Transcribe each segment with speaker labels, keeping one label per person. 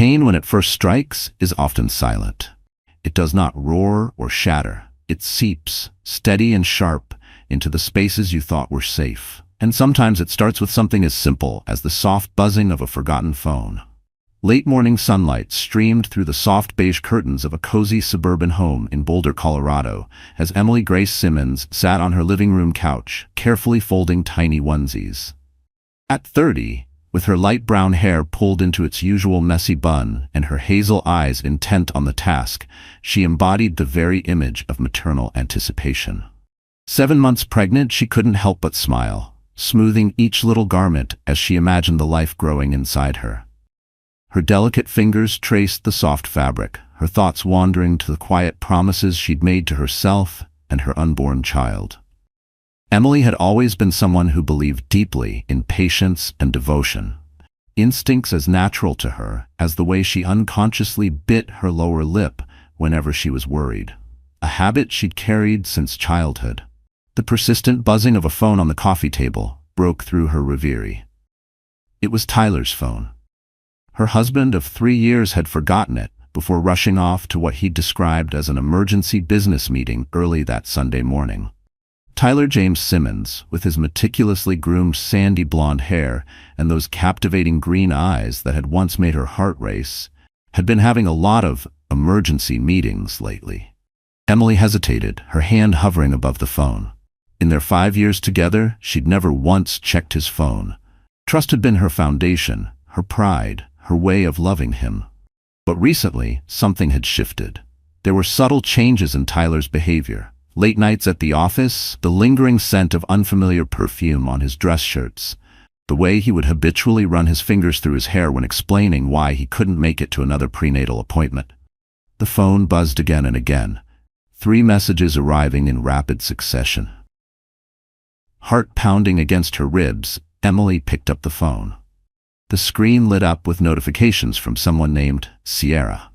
Speaker 1: Pain, when it first strikes, is often silent. It does not roar or shatter. It seeps, steady and sharp, into the spaces you thought were safe. And sometimes it starts with something as simple as the soft buzzing of a forgotten phone. Late morning sunlight streamed through the soft beige curtains of a cozy suburban home in Boulder, Colorado, as Emily Grace Simmons sat on her living room couch, carefully folding tiny onesies. At 30, with her light brown hair pulled into its usual messy bun and her hazel eyes intent on the task, she embodied the very image of maternal anticipation. 7 months pregnant, she couldn't help but smile, smoothing each little garment as she imagined the life growing inside her. Her delicate fingers traced the soft fabric, her thoughts wandering to the quiet promises she'd made to herself and her unborn child. Emily had always been someone who believed deeply in patience and devotion, instincts as natural to her as the way she unconsciously bit her lower lip whenever she was worried, a habit she'd carried since childhood. The persistent buzzing of a phone on the coffee table broke through her reverie. It was Tyler's phone. Her husband of 3 years had forgotten it before rushing off to what he described as an emergency business meeting early that Sunday morning. Tyler James Simmons, with his meticulously groomed sandy blonde hair and those captivating green eyes that had once made her heart race, had been having a lot of emergency meetings lately. Emily hesitated, her hand hovering above the phone. In their 5 years together, she'd never once checked his phone. Trust had been her foundation, her pride, her way of loving him. But recently, something had shifted. There were subtle changes in Tyler's behavior. Late nights at the office, the lingering scent of unfamiliar perfume on his dress shirts, the way he would habitually run his fingers through his hair when explaining why he couldn't make it to another prenatal appointment. The phone buzzed again and again, 3 messages arriving in rapid succession. Heart pounding against her ribs, Emily picked up the phone. The screen lit up with notifications from someone named Sierra.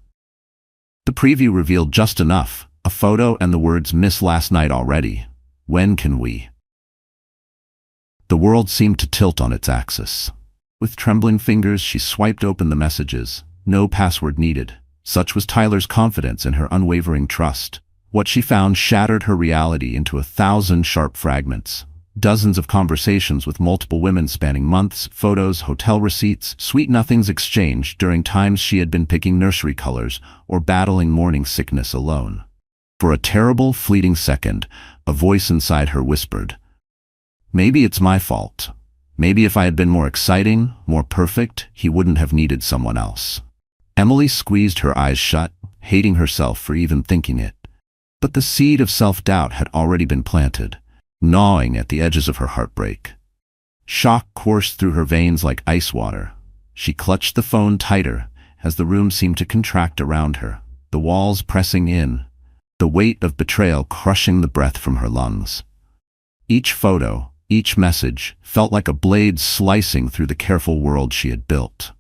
Speaker 1: The preview revealed just enough, a photo and the words "Miss last night already. When can we?" The world seemed to tilt on its axis. With trembling fingers, she swiped open the messages. No password needed. Such was Tyler's confidence and her unwavering trust. What she found shattered her reality into 1,000 sharp fragments. Dozens of conversations with multiple women spanning months, photos, hotel receipts, sweet nothings exchanged during times she had been picking nursery colors or battling morning sickness alone. For a terrible, fleeting second, a voice inside her whispered, "Maybe it's my fault. Maybe if I had been more exciting, more perfect, he wouldn't have needed someone else." Emily squeezed her eyes shut, hating herself for even thinking it. But the seed of self-doubt had already been planted, gnawing at the edges of her heartbreak. Shock coursed through her veins like ice water. She clutched the phone tighter as the room seemed to contract around her, the walls pressing in, the weight of betrayal crushing the breath from her lungs. Each photo, each message, felt like a blade slicing through the careful world she had built.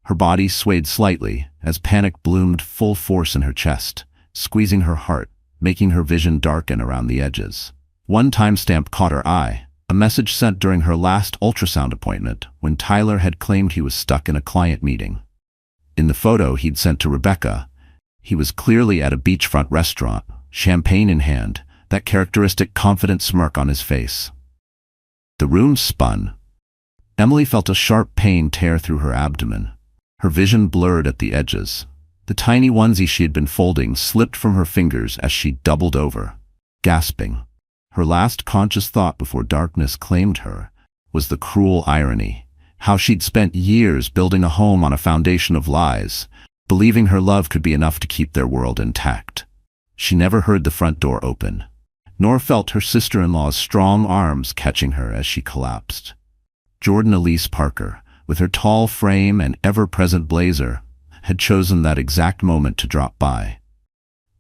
Speaker 1: Her body swayed slightly as panic bloomed full force in her chest, squeezing her heart, making her vision darken around the edges. One timestamp caught her eye, a message sent during her last ultrasound appointment when Tyler had claimed he was stuck in a client meeting. In the photo he'd sent to Rebecca, he was clearly at a beachfront restaurant, champagne in hand, that characteristic confident smirk on his face. The room spun. Emily felt a sharp pain tear through her abdomen. Her vision blurred at the edges. The tiny onesie she had been folding slipped from her fingers as she doubled over, gasping. Her last conscious thought before darkness claimed her was the cruel irony, how she'd spent years building a home on a foundation of lies, believing her love could be enough to keep their world intact. She never heard the front door open, nor felt her sister-in-law's strong arms catching her as she collapsed. Jordan Elise Parker, with her tall frame and ever-present blazer, had chosen that exact moment to drop by.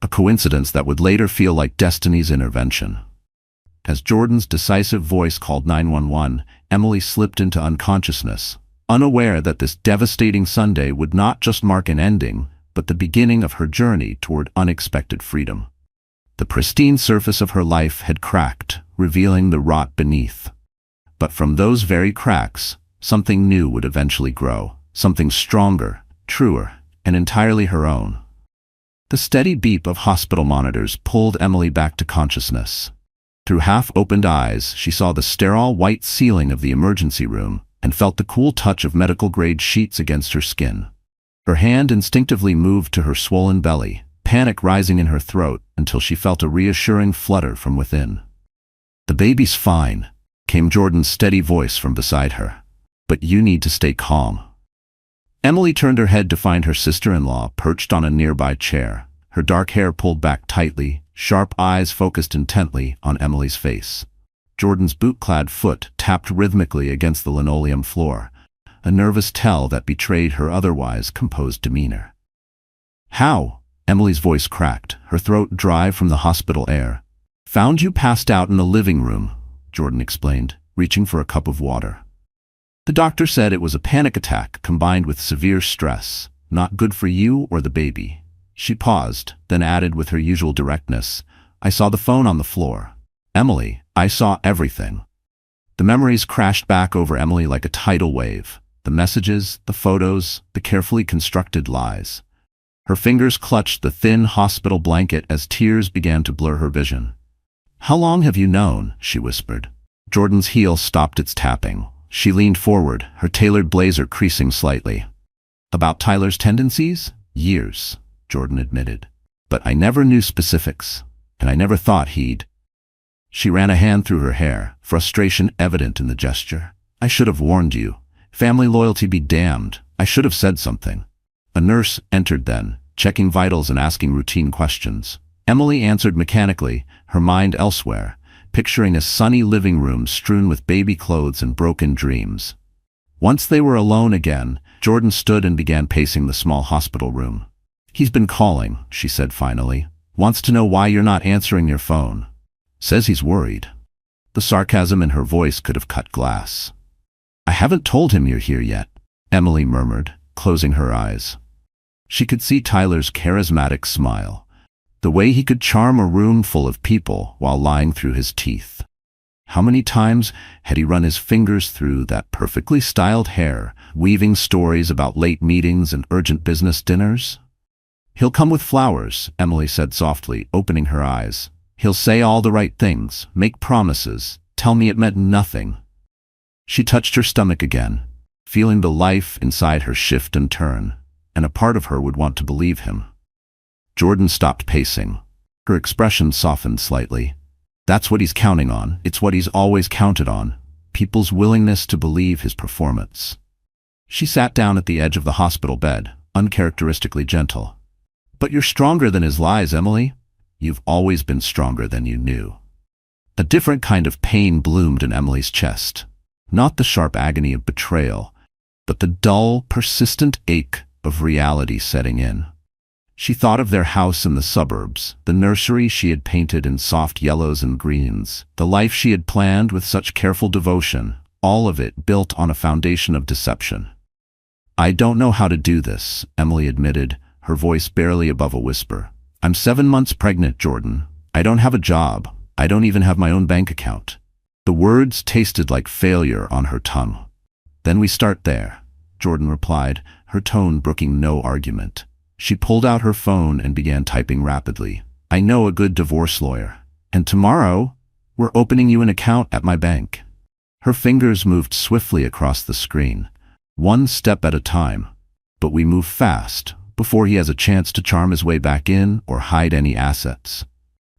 Speaker 1: A coincidence that would later feel like destiny's intervention. As Jordan's decisive voice called 911, Emily slipped into unconsciousness, unaware that this devastating Sunday would not just mark an ending, but the beginning of her journey toward unexpected freedom. The pristine surface of her life had cracked, revealing the rot beneath. But from those very cracks, something new would eventually grow, something stronger, truer, and entirely her own. The steady beep of hospital monitors pulled Emily back to consciousness. Through half-opened eyes, she saw the sterile white ceiling of the emergency room and felt the cool touch of medical-grade sheets against her skin. Her hand instinctively moved to her swollen belly, panic rising in her throat until she felt a reassuring flutter from within. "The baby's fine," came Jordan's steady voice from beside her. "But you need to stay calm." Emily turned her head to find her sister-in-law perched on a nearby chair, her dark hair pulled back tightly, sharp eyes focused intently on Emily's face. Jordan's boot-clad foot tapped rhythmically against the linoleum floor, a nervous tell that betrayed her otherwise composed demeanor. "How?" Emily's voice cracked, her throat dry from the hospital air. "Found you passed out in the living room," Jordan explained, reaching for a cup of water. "The doctor said it was a panic attack combined with severe stress. Not good for you or the baby." She paused, then added with her usual directness, "I saw the phone on the floor." "Emily, I saw everything." The memories crashed back over Emily like a tidal wave. The messages, the photos, the carefully constructed lies. Her fingers clutched the thin hospital blanket as tears began to blur her vision. "How long have you known?" she whispered. Jordan's heel stopped its tapping. She leaned forward, her tailored blazer creasing slightly. "About Tyler's tendencies? Years," Jordan admitted. "But I never knew specifics, and I never thought he'd—" She ran a hand through her hair, frustration evident in the gesture. "I should have warned you. Family loyalty be damned. I should have said something." A nurse entered then, checking vitals and asking routine questions. Emily answered mechanically, her mind elsewhere, picturing a sunny living room strewn with baby clothes and broken dreams. Once they were alone again, Jordan stood and began pacing the small hospital room. "He's been calling," she said finally. "Wants to know why you're not answering your phone. Says he's worried." The sarcasm in her voice could have cut glass. "I haven't told him you're here yet," Emily murmured, closing her eyes. She could see Tyler's charismatic smile, the way he could charm a room full of people while lying through his teeth. How many times had he run his fingers through that perfectly styled hair, weaving stories about late meetings and urgent business dinners? "He'll come with flowers," Emily said softly, opening her eyes. "He'll say all the right things, make promises, tell me it meant nothing." She touched her stomach again, feeling the life inside her shift and turn, and a part of her would want to believe him. Jordan stopped pacing. Her expression softened slightly. "That's what he's counting on. It's what he's always counted on. People's willingness to believe his performance." She sat down at the edge of the hospital bed, uncharacteristically gentle. "But you're stronger than his lies, Emily. You've always been stronger than you knew." A different kind of pain bloomed in Emily's chest. Not the sharp agony of betrayal, but the dull, persistent ache of reality setting in. She thought of their house in the suburbs, the nursery she had painted in soft yellows and greens, the life she had planned with such careful devotion, all of it built on a foundation of deception. "I don't know how to do this," Emily admitted, her voice barely above a whisper. "I'm 7 months pregnant, Jordan. I don't have a job. I don't even have my own bank account." The words tasted like failure on her tongue. "Then we start there," Jordan replied, her tone brooking no argument. She pulled out her phone and began typing rapidly. "I know a good divorce lawyer. And tomorrow, we're opening you an account at my bank." Her fingers moved swiftly across the screen, one step at a time. "But we move fast, before he has a chance to charm his way back in or hide any assets."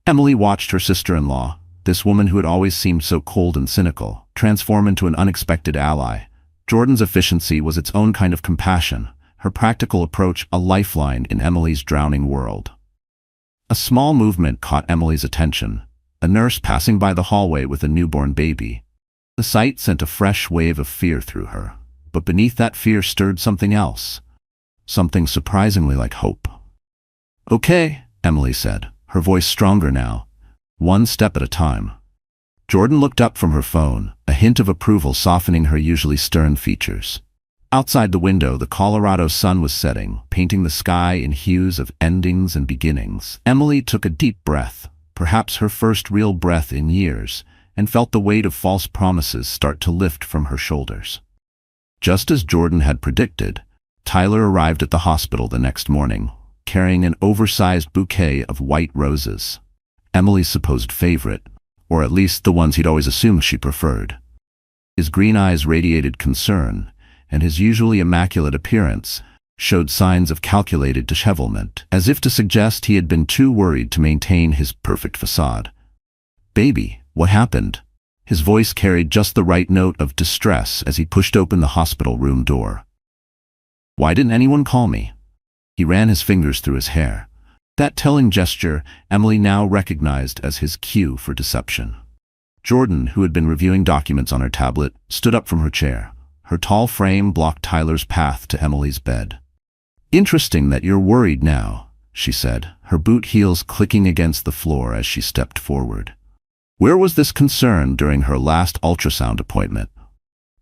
Speaker 1: Emily watched her sister-in-law, this woman who had always seemed so cold and cynical, transform into an unexpected ally. Jordan's efficiency was its own kind of compassion, her practical approach a lifeline in Emily's drowning world. A small movement caught Emily's attention, a nurse passing by the hallway with a newborn baby. The sight sent a fresh wave of fear through her, but beneath that fear stirred something else, something surprisingly like hope. "Okay," Emily said, her voice stronger now, "one step at a time." Jordan looked up from her phone, a hint of approval softening her usually stern features. Outside the window, the Colorado sun was setting, painting the sky in hues of endings and beginnings. Emily took a deep breath, perhaps her first real breath in years, and felt the weight of false promises start to lift from her shoulders. Just as Jordan had predicted, Tyler arrived at the hospital the next morning, carrying an oversized bouquet of white roses. Emily's supposed favorite, or at least the ones he'd always assumed she preferred. His green eyes radiated concern, and his usually immaculate appearance showed signs of calculated dishevelment, as if to suggest he had been too worried to maintain his perfect facade. "Baby, what happened?" His voice carried just the right note of distress as he pushed open the hospital room door. "Why didn't anyone call me?" He ran his fingers through his hair. That telling gesture Emily now recognized as his cue for deception. Jordan, who had been reviewing documents on her tablet, stood up from her chair. Her tall frame blocked Tyler's path to Emily's bed. "Interesting that you're worried now," she said, her boot heels clicking against the floor as she stepped forward. "Where was this concern during her last ultrasound appointment?"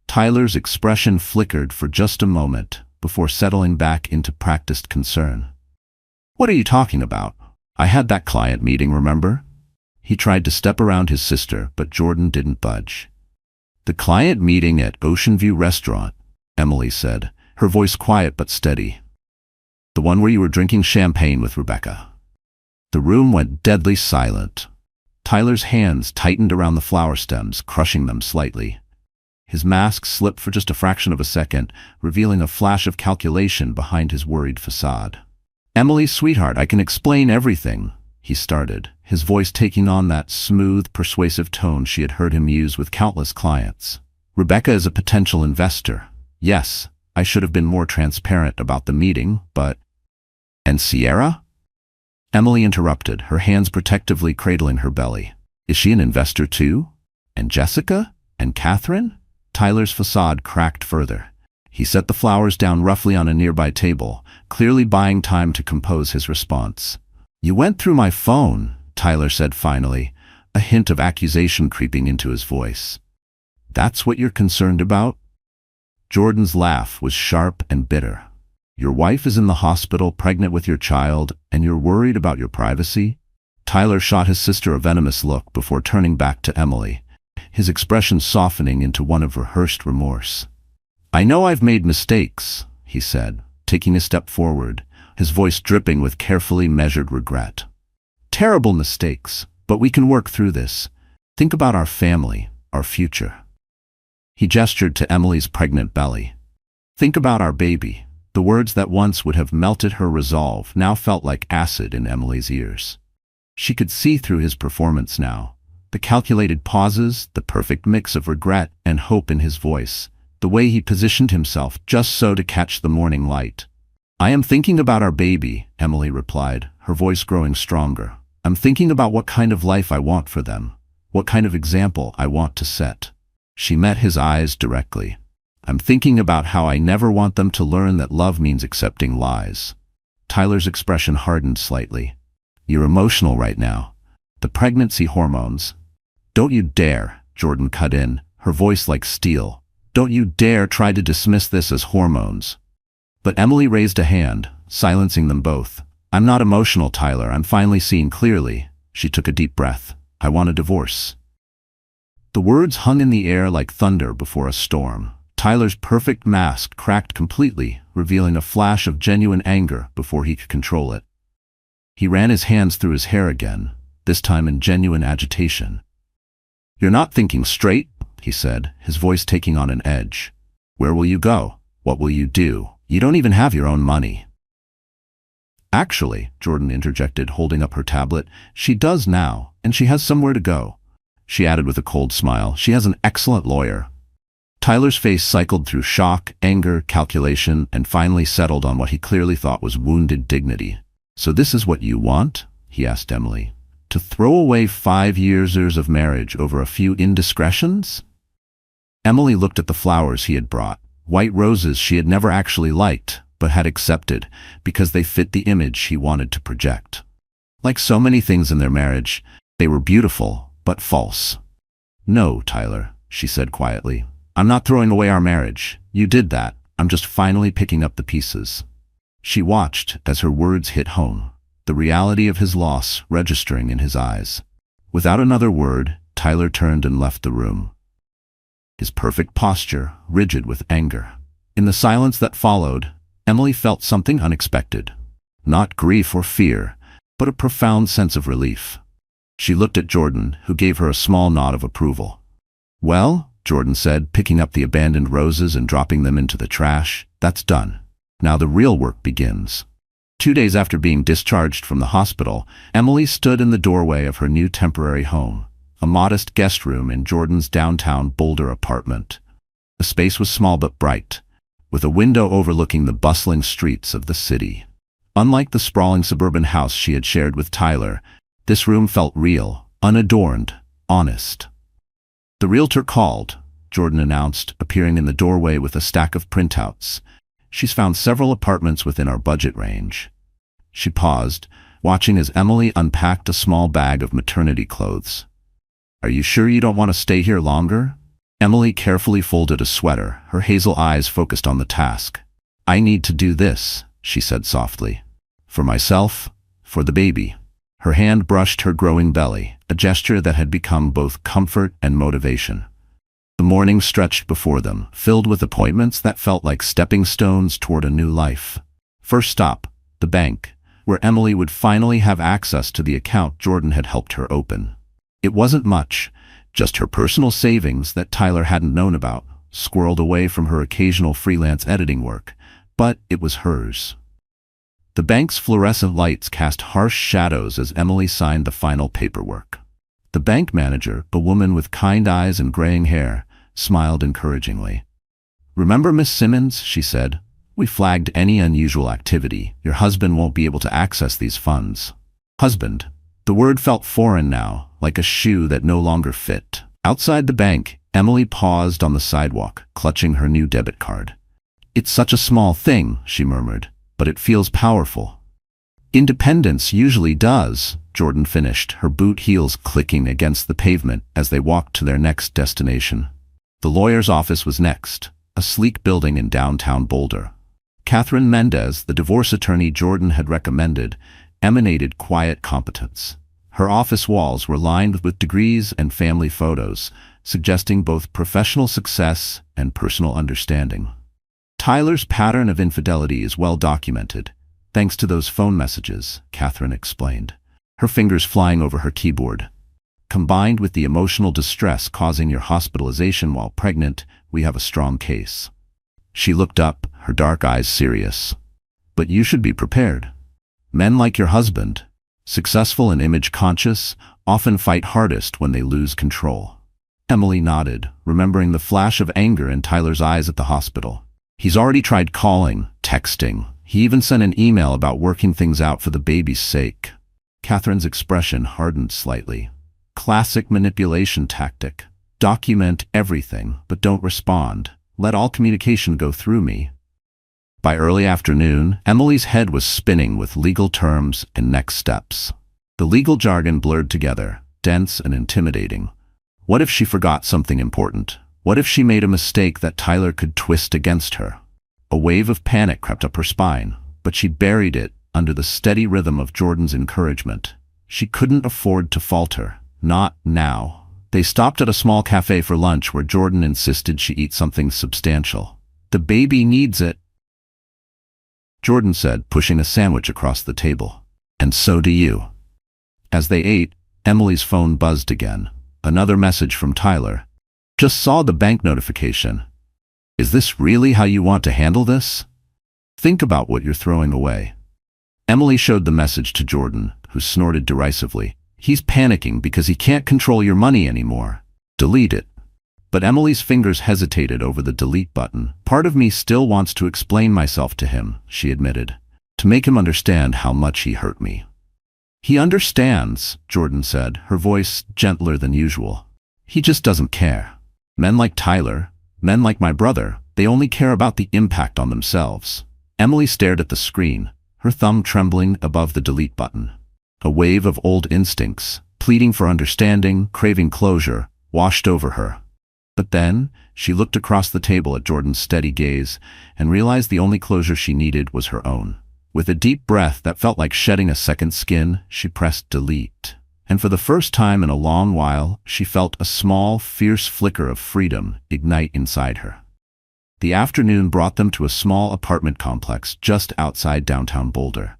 Speaker 1: Tyler's expression flickered for just a moment before settling back into practiced concern. "What are you talking about? I had that client meeting, remember?" He tried to step around his sister, but Jordan didn't budge. "The client meeting at Ocean View Restaurant," Emily said, her voice quiet but steady. "The one where you were drinking champagne with Rebecca." The room went deadly silent. Tyler's hands tightened around the flower stems, crushing them slightly. His mask slipped for just a fraction of a second, revealing a flash of calculation behind his worried facade. "Emily, sweetheart, I can explain everything," he started, his voice taking on that smooth, persuasive tone she had heard him use with countless clients. "Rebecca is a potential investor. Yes, I should have been more transparent about the meeting, but—" "And Sierra?" Emily interrupted, her hands protectively cradling her belly. "Is she an investor too? And Jessica? And Catherine?" Tyler's facade cracked further. He set the flowers down roughly on a nearby table, clearly buying time to compose his response. "You went through my phone," Tyler said finally, a hint of accusation creeping into his voice. "That's what you're concerned about?" Jordan's laugh was sharp and bitter. "Your wife is in the hospital, pregnant with your child, and you're worried about your privacy?" Tyler shot his sister a venomous look before turning back to Emily, his expression softening into one of rehearsed remorse. "I know I've made mistakes," he said, taking a step forward, his voice dripping with carefully measured regret. "Terrible mistakes, but we can work through this. Think about our family, our future." He gestured to Emily's pregnant belly. "Think about our baby." The words that once would have melted her resolve now felt like acid in Emily's ears. She could see through his performance now. The calculated pauses, the perfect mix of regret and hope in his voice, the way he positioned himself just so to catch the morning light. "I am thinking about our baby," Emily replied, her voice growing stronger. "I'm thinking about what kind of life I want for them, what kind of example I want to set." She met his eyes directly. "I'm thinking about how I never want them to learn that love means accepting lies." Tyler's expression hardened slightly. "You're emotional right now. The pregnancy hormones." "Don't you dare," Jordan cut in, her voice like steel. "Don't you dare try to dismiss this as hormones." But Emily raised a hand, silencing them both. "I'm not emotional, Tyler. I'm finally seeing clearly." She took a deep breath. "I want a divorce." The words hung in the air like thunder before a storm. Tyler's perfect mask cracked completely, revealing a flash of genuine anger before he could control it. He ran his hands through his hair again, this time in genuine agitation. "You're not thinking straight," he said, his voice taking on an edge. "Where will you go? What will you do? You don't even have your own money." "Actually," Jordan interjected, holding up her tablet, "she does now, and she has somewhere to go." She added with a cold smile, "She has an excellent lawyer." Tyler's face cycled through shock, anger, calculation, and finally settled on what he clearly thought was wounded dignity. "So this is what you want?" he asked Emily. "To throw away 5 years of marriage over a few indiscretions?" Emily looked at the flowers he had brought, white roses she had never actually liked, but had accepted, because they fit the image he wanted to project. Like so many things in their marriage, they were beautiful, but false. "No, Tyler," she said quietly. "I'm not throwing away our marriage. You did that. I'm just finally picking up the pieces." She watched as her words hit home, the reality of his loss registering in his eyes. Without another word, Tyler turned and left the room, his perfect posture rigid with anger. In the silence that followed, Emily felt something unexpected. Not grief or fear, but a profound sense of relief. She looked at Jordan, who gave her a small nod of approval. "Well," Jordan said, picking up the abandoned roses and dropping them into the trash, "that's done. Now the real work begins." 2 days after being discharged from the hospital, Emily stood in the doorway of her new temporary home, a modest guest room in Jordan's downtown Boulder apartment. The space was small but bright, with a window overlooking the bustling streets of the city. Unlike the sprawling suburban house she had shared with Tyler, this room felt real, unadorned, honest. "The realtor called," Jordan announced, appearing in the doorway with a stack of printouts. "She's found several apartments within our budget range." She paused, watching as Emily unpacked a small bag of maternity clothes. "Are you sure you don't want to stay here longer?" Emily carefully folded a sweater, her hazel eyes focused on the task. "I need to do this," she said softly. "For myself, for the baby." Her hand brushed her growing belly, a gesture that had become both comfort and motivation. The morning stretched before them, filled with appointments that felt like stepping stones toward a new life. First stop, the bank, where Emily would finally have access to the account Jordan had helped her open. It wasn't much, just her personal savings that Tyler hadn't known about, squirreled away from her occasional freelance editing work, but it was hers. The bank's fluorescent lights cast harsh shadows as Emily signed the final paperwork. The bank manager, a woman with kind eyes and graying hair, smiled encouragingly. "Remember Miss Simmons?" she said. "We flagged any unusual activity. Your husband won't be able to access these funds." Husband. The word felt foreign now, like a shoe that no longer fit. Outside the bank, Emily paused on the sidewalk, clutching her new debit card. "It's such a small thing," she murmured, "but it feels powerful." "Independence usually does," Jordan finished, her boot heels clicking against the pavement as they walked to their next destination. The lawyer's office was next, a sleek building in downtown Boulder. Catherine Mendez, the divorce attorney Jordan had recommended, emanated quiet competence. Her office walls were lined with degrees and family photos, suggesting both professional success and personal understanding. "Tyler's pattern of infidelity is well documented, thanks to those phone messages," Catherine explained, her fingers flying over her keyboard. "Combined with the emotional distress causing your hospitalization while pregnant, we have a strong case." She looked up, her dark eyes serious. "But you should be prepared. Men like your husband, successful and image-conscious, often fight hardest when they lose control." Emily nodded, remembering the flash of anger in Tyler's eyes at the hospital. "He's already tried calling, texting. He even sent an email about working things out for the baby's sake." Catherine's expression hardened slightly. "Classic manipulation tactic. Document everything, but don't respond. Let all communication go through me." By early afternoon, Emily's head was spinning with legal terms and next steps. The legal jargon blurred together, dense and intimidating. What if she forgot something important? What if she made a mistake that Tyler could twist against her? A wave of panic crept up her spine, but she buried it under the steady rhythm of Jordan's encouragement. She couldn't afford to falter. Not now. They stopped at a small cafe for lunch where Jordan insisted she eat something substantial. "The baby needs it," Jordan said, pushing a sandwich across the table. "And so do you." As they ate, Emily's phone buzzed again. Another message from Tyler. "Just saw the bank notification. Is this really how you want to handle this? Think about what you're throwing away." Emily showed the message to Jordan, who snorted derisively. "He's panicking because he can't control your money anymore. Delete it." But Emily's fingers hesitated over the delete button. "Part of me still wants to explain myself to him," she admitted, "to make him understand how much he hurt me." "He understands," Jordan said, her voice gentler than usual. "He just doesn't care. Men like Tyler, men like my brother, they only care about the impact on themselves." Emily stared at the screen, her thumb trembling above the delete button. A wave of old instincts, pleading for understanding, craving closure, washed over her. But then, she looked across the table at Jordan's steady gaze and realized the only closure she needed was her own. With a deep breath that felt like shedding a second skin, she pressed delete. And for the first time in a long while, she felt a small, fierce flicker of freedom ignite inside her. The afternoon brought them to a small apartment complex just outside downtown Boulder.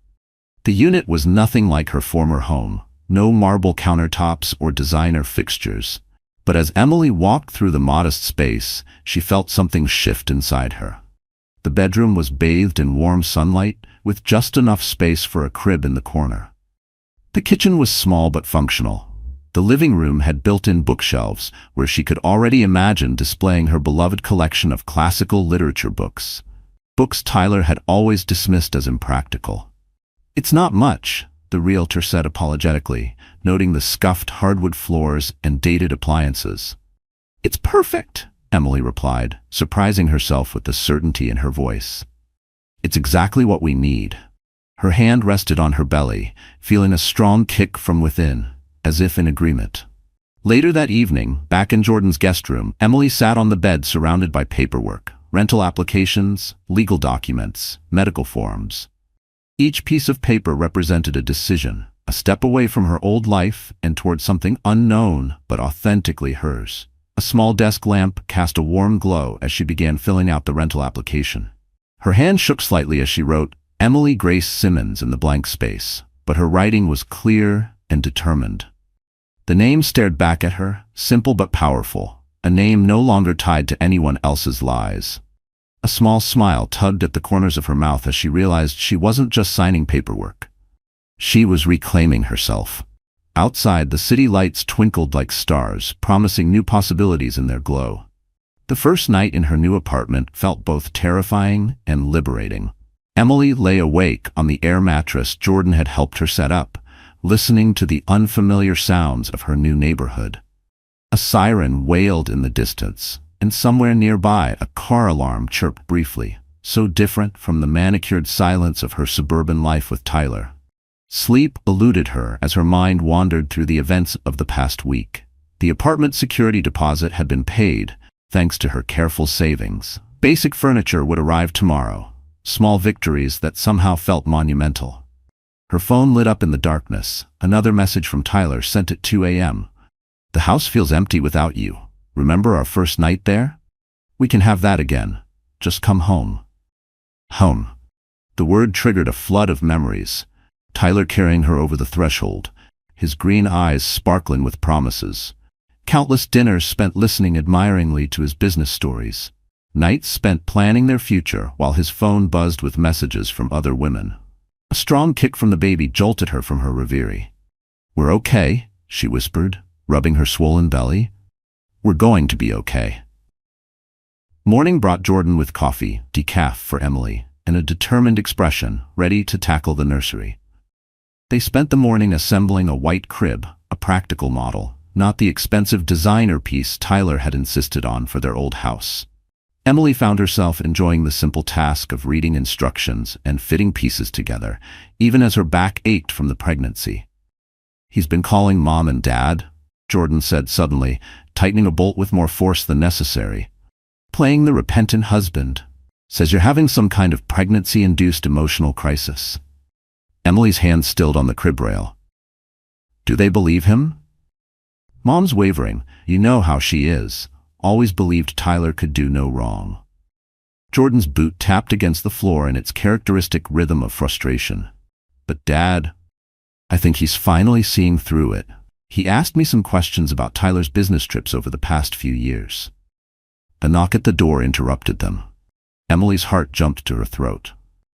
Speaker 1: The unit was nothing like her former home, no marble countertops or designer fixtures. But as Emily walked through the modest space, she felt something shift inside her. The bedroom was bathed in warm sunlight, with just enough space for a crib in the corner. The kitchen was small but functional. The living room had built-in bookshelves, where she could already imagine displaying her beloved collection of classical literature books. Books Tyler had always dismissed as impractical. "It's not much," the realtor said apologetically, noting the scuffed hardwood floors and dated appliances. "It's perfect," Emily replied, surprising herself with the certainty in her voice. "It's exactly what we need." Her hand rested on her belly, feeling a strong kick from within, as if in agreement. Later that evening, back in Jordan's guest room, Emily sat on the bed surrounded by paperwork, rental applications, legal documents, medical forms. Each piece of paper represented a decision, a step away from her old life and toward something unknown but authentically hers. A small desk lamp cast a warm glow as she began filling out the rental application. Her hand shook slightly as she wrote Emily Grace Simmons in the blank space, but her writing was clear and determined. The name stared back at her, simple but powerful, a name no longer tied to anyone else's lies. A small smile tugged at the corners of her mouth as she realized she wasn't just signing paperwork. She was reclaiming herself. Outside, the city lights twinkled like stars, promising new possibilities in their glow. The first night in her new apartment felt both terrifying and liberating. Emily lay awake on the air mattress Jordan had helped her set up, listening to the unfamiliar sounds of her new neighborhood. A siren wailed in the distance, and somewhere nearby a car alarm chirped briefly, so different from the manicured silence of her suburban life with Tyler. Sleep eluded her as her mind wandered through the events of the past week. The apartment security deposit had been paid, thanks to her careful savings. Basic furniture would arrive tomorrow, small victories that somehow felt monumental. Her phone lit up in the darkness. Another message from Tyler sent at 2 a.m. "The house feels empty without you. Remember our first night there? We can have that again. Just come home." Home. The word triggered a flood of memories. Tyler carrying her over the threshold, his green eyes sparkling with promises. Countless dinners spent listening admiringly to his business stories. Nights spent planning their future while his phone buzzed with messages from other women. A strong kick from the baby jolted her from her reverie. "We're okay," she whispered, rubbing her swollen belly. "We're going to be okay." Morning brought Jordan with coffee, decaf for Emily, and a determined expression, ready to tackle the nursery. They spent the morning assembling a white crib, a practical model, not the expensive designer piece Tyler had insisted on for their old house. Emily found herself enjoying the simple task of reading instructions and fitting pieces together, even as her back ached from the pregnancy. "He's been calling Mom and Dad," Jordan said suddenly, tightening a bolt with more force than necessary. "Playing the repentant husband. Says you're having some kind of pregnancy-induced emotional crisis." Emily's hand stilled on the crib rail. "Do they believe him?" Mom's wavering. You know how she is. Always believed Tyler could do no wrong. Jordan's boot tapped against the floor in its characteristic rhythm of frustration. "But Dad, I think he's finally seeing through it. He asked me some questions about Tyler's business trips over the past few years." A knock at the door interrupted them. Emily's heart jumped to her throat.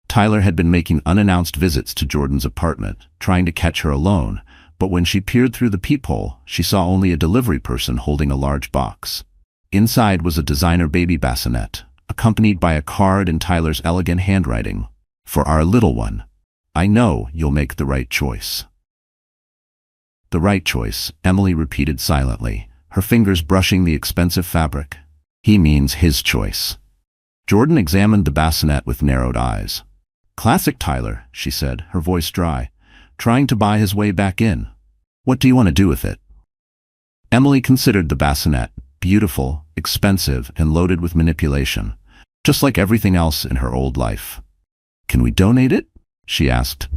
Speaker 1: Tyler had been making unannounced visits to Jordan's apartment, trying to catch her alone, but when she peered through the peephole, she saw only a delivery person holding a large box. Inside was a designer baby bassinet, accompanied by a card in Tyler's elegant handwriting. "For our little one. I know you'll make the right choice." "The right choice," Emily repeated silently, her fingers brushing the expensive fabric. "He means his choice." Jordan examined the bassinet with narrowed eyes. "Classic Tyler," she said, her voice dry, trying to buy his way back in. "What do you want to do with it?" Emily considered the bassinet, beautiful, expensive, and loaded with manipulation, just like everything else in her old life. "Can we donate it?" she asked.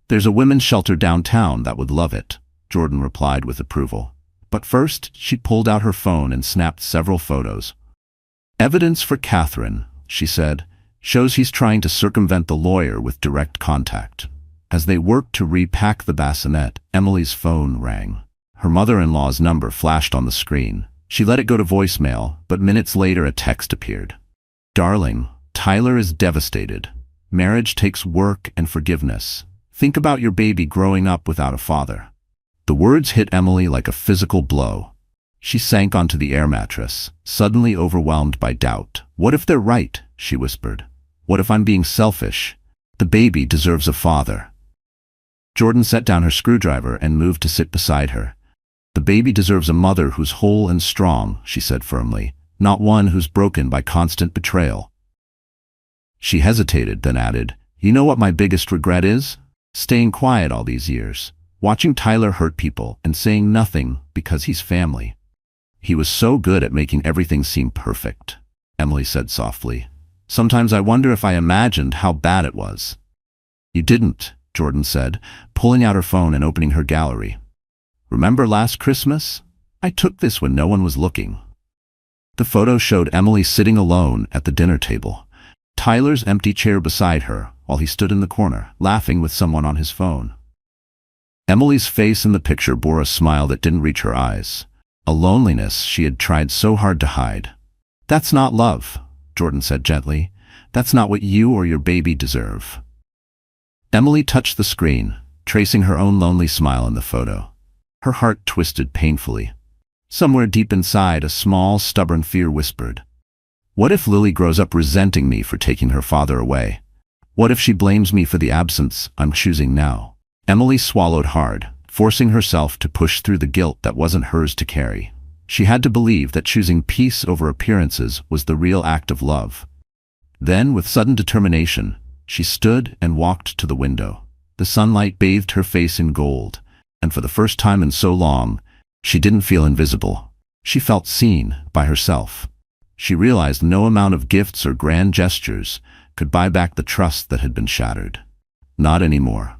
Speaker 1: "There's a women's shelter downtown that would love it," Jordan replied with approval. But first, she pulled out her phone and snapped several photos. "Evidence for Catherine, she said. Shows he's trying to circumvent the lawyer with direct contact. As they worked to repack the bassinet, Emily's phone rang. Her mother-in-law's number flashed on the screen. She let it go to voicemail, but minutes later a text appeared. "Darling, Tyler is devastated. Marriage takes work and forgiveness. Think about your baby growing up without a father." The words hit Emily like a physical blow. She sank onto the air mattress, suddenly overwhelmed by doubt. "What if they're right?" she whispered. "What if I'm being selfish? The baby deserves a father." Jordan set down her screwdriver and moved to sit beside her. "The baby deserves a mother who's whole and strong," she said firmly, "not one who's broken by constant betrayal." She hesitated, then added, "You know what my biggest regret is? Staying quiet all these years, watching Tyler hurt people and saying nothing because he's family. He was so good at making everything seem perfect," Emily said softly. "Sometimes I wonder if I imagined how bad it was." "You didn't," Jordan said, pulling out her phone and opening her gallery. "Remember last Christmas? I took this when no one was looking." The photo showed Emily sitting alone at the dinner table, Tyler's empty chair beside her, while he stood in the corner, laughing with someone on his phone. Emily's face in the picture bore a smile that didn't reach her eyes, a loneliness she had tried so hard to hide. "That's not love," Jordan said gently. "That's not what you or your baby deserve." Emily touched the screen, tracing her own lonely smile in the photo. Her heart twisted painfully. Somewhere deep inside, a small, stubborn fear whispered, "What if Lily grows up resenting me for taking her father away? What if she blames me for the absence I'm choosing now?" Emily swallowed hard, forcing herself to push through the guilt that wasn't hers to carry. She had to believe that choosing peace over appearances was the real act of love. Then, with sudden determination, she stood and walked to the window. The sunlight bathed her face in gold, and for the first time in so long, she didn't feel invisible. She felt seen by herself. She realized no amount of gifts or grand gestures could buy back the trust that had been shattered. Not anymore.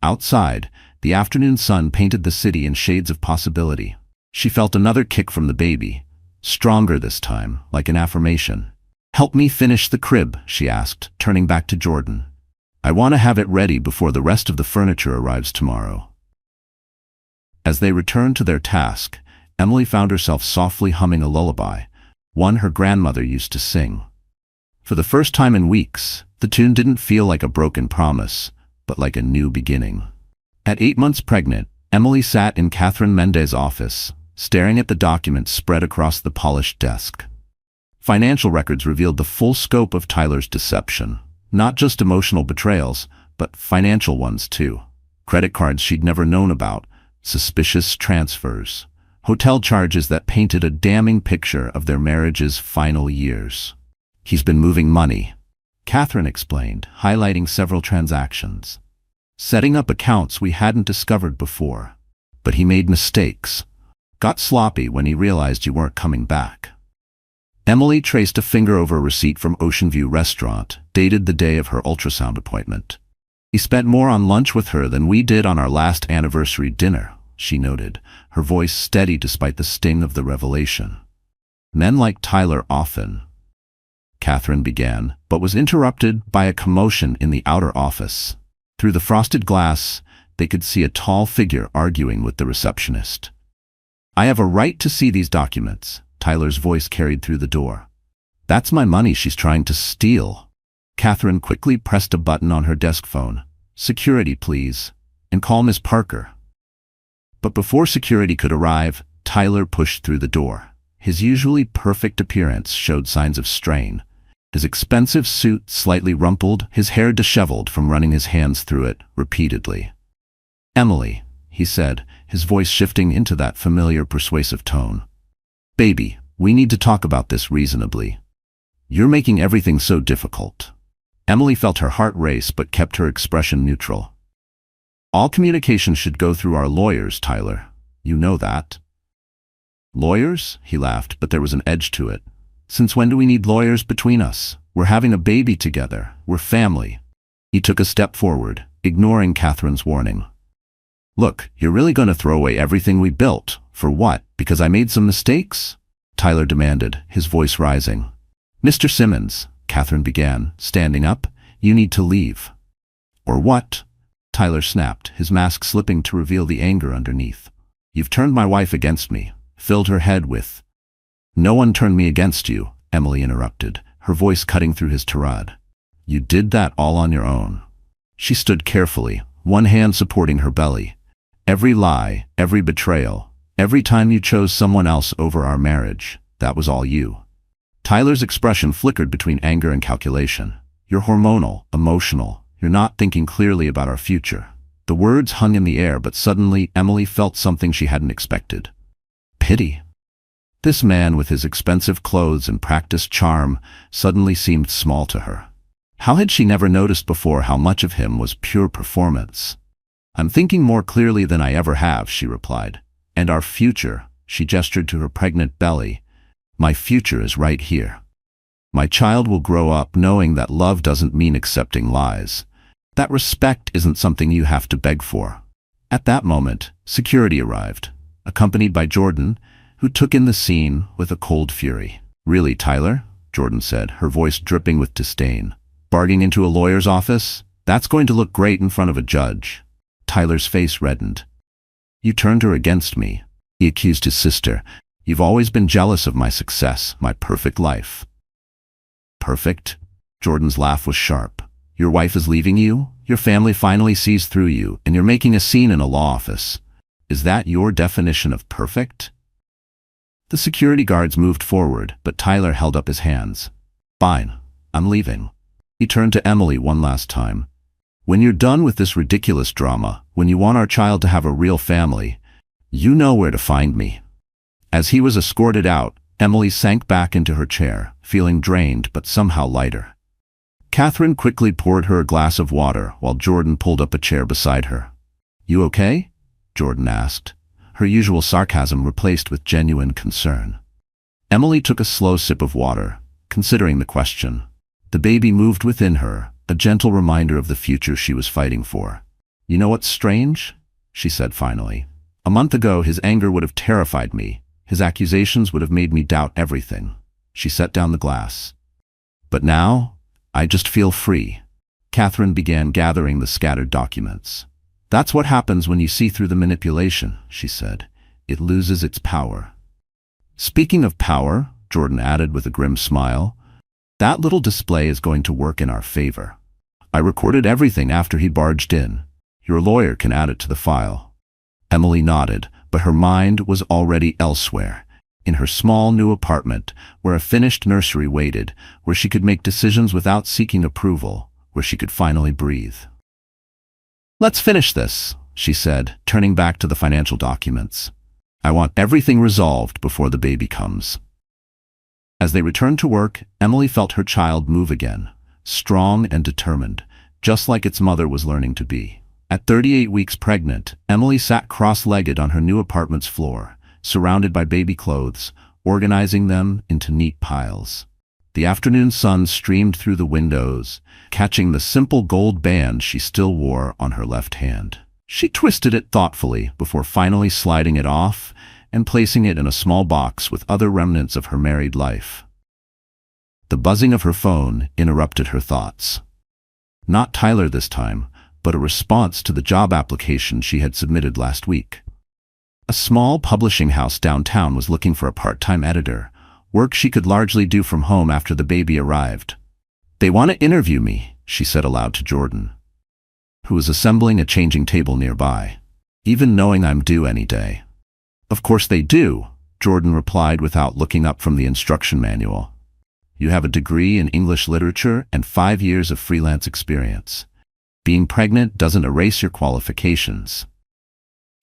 Speaker 1: Outside, the afternoon sun painted the city in shades of possibility. She felt another kick from the baby, stronger this time, like an affirmation. "Help me finish the crib," she asked, turning back to Jordan. "I want to have it ready before the rest of the furniture arrives tomorrow." As they returned to their task, Emily found herself softly humming a lullaby, one her grandmother used to sing. For the first time in weeks, the tune didn't feel like a broken promise, but like a new beginning. At 8 months pregnant, Emily sat in Catherine Mendez's office, staring at the documents spread across the polished desk. Financial records revealed the full scope of Tyler's deception. Not just emotional betrayals, but financial ones too. Credit cards she'd never known about, suspicious transfers, hotel charges that painted a damning picture of their marriage's final years. "He's been moving money," Catherine explained, highlighting several transactions. "Setting up accounts we hadn't discovered before. But he made mistakes. Got sloppy when he realized you weren't coming back." Emily traced a finger over a receipt from Ocean View Restaurant, dated the day of her ultrasound appointment. "He spent more on lunch with her than we did on our last anniversary dinner," she noted, her voice steady despite the sting of the revelation. "Men like Tyler often," Catherine began, but was interrupted by a commotion in the outer office. Through the frosted glass, they could see a tall figure arguing with the receptionist. "I have a right to see these documents," Tyler's voice carried through the door. "That's my money she's trying to steal." Catherine quickly pressed a button on her desk phone. "Security, please, and call Miss Parker." But before security could arrive, Tyler pushed through the door. His usually perfect appearance showed signs of strain. His expensive suit slightly rumpled, his hair disheveled from running his hands through it repeatedly. "Emily," he said, his voice shifting into that familiar persuasive tone. "Baby, we need to talk about this reasonably. You're making everything so difficult." Emily felt her heart race but kept her expression neutral. "All communication should go through our lawyers, Tyler. You know that." "Lawyers?" he laughed, but there was an edge to it. "Since when do we need lawyers between us? We're having a baby together. We're family." He took a step forward, ignoring Catherine's warning. "Look, you're really going to throw away everything we built? For what? Because I made some mistakes?" Tyler demanded, his voice rising. "Mr. Simmons, Catherine began, standing up. "You need to leave." "Or what?" Tyler snapped, his mask slipping to reveal the anger underneath. "You've turned my wife against me," filled her head with. "No one turned me against you," Emily interrupted, her voice cutting through his tirade. "You did that all on your own." She stood carefully, one hand supporting her belly. "Every lie, every betrayal, every time you chose someone else over our marriage, that was all you." Tyler's expression flickered between anger and calculation. "You're hormonal, emotional. You're not thinking clearly about our future." The words hung in the air, but suddenly Emily felt something she hadn't expected. Pity. This man with his expensive clothes and practiced charm suddenly seemed small to her. How had she never noticed before how much of him was pure performance? "I'm thinking more clearly than I ever have," she replied. "And our future," she gestured to her pregnant belly. "My future is right here. My child will grow up knowing that love doesn't mean accepting lies. That respect isn't something you have to beg for." At that moment, security arrived, accompanied by Jordan, who took in the scene with a cold fury. "Really, Tyler?" Jordan said, her voice dripping with disdain. "Barging into a lawyer's office? That's going to look great in front of a judge." Tyler's face reddened. "You turned her against me," he accused his sister. "You've always been jealous of my success, my perfect life." "Perfect?" Jordan's laugh was sharp. "Your wife is leaving you, your family finally sees through you, and you're making a scene in a law office. Is that your definition of perfect?" The security guards moved forward, but Tyler held up his hands. "Fine, I'm leaving." He turned to Emily one last time. "When you're done with this ridiculous drama, when you want our child to have a real family, you know where to find me." As he was escorted out, Emily sank back into her chair, feeling drained but somehow lighter. Catherine quickly poured her a glass of water while Jordan pulled up a chair beside her. "You okay?" Jordan asked, her usual sarcasm replaced with genuine concern. Emily took a slow sip of water, considering the question. The baby moved within her, a gentle reminder of the future she was fighting for. "You know what's strange?" she said finally. "A month ago his anger would have terrified me. His accusations would have made me doubt everything." She set down the glass. "But now, I just feel free." Catherine began gathering the scattered documents. "That's what happens when you see through the manipulation," she said. "It loses its power." "Speaking of power," Jordan added with a grim smile, "that little display is going to work in our favor. I recorded everything after he barged in. Your lawyer can add it to the file." Emily nodded, but her mind was already elsewhere, in her small new apartment, where a finished nursery waited, where she could make decisions without seeking approval, where she could finally breathe. "Let's finish this," she said, turning back to the financial documents. "I want everything resolved before the baby comes." As they returned to work, Emily felt her child move again, strong and determined, just like its mother was learning to be. At 38 weeks pregnant, Emily sat cross-legged on her new apartment's floor, surrounded by baby clothes, organizing them into neat piles. The afternoon sun streamed through the windows, catching the simple gold band she still wore on her left hand. She twisted it thoughtfully before finally sliding it off and placing it in a small box with other remnants of her married life. The buzzing of her phone interrupted her thoughts. Not Tyler this time, but a response to the job application she had submitted last week. A small publishing house downtown was looking for a part-time editor, work she could largely do from home after the baby arrived. "They want to interview me," she said aloud to Jordan, who was assembling a changing table nearby. "Even knowing I'm due any day." "Of course they do," Jordan replied without looking up from the instruction manual. "You have a degree in English literature and 5 years of freelance experience. Being pregnant doesn't erase your qualifications."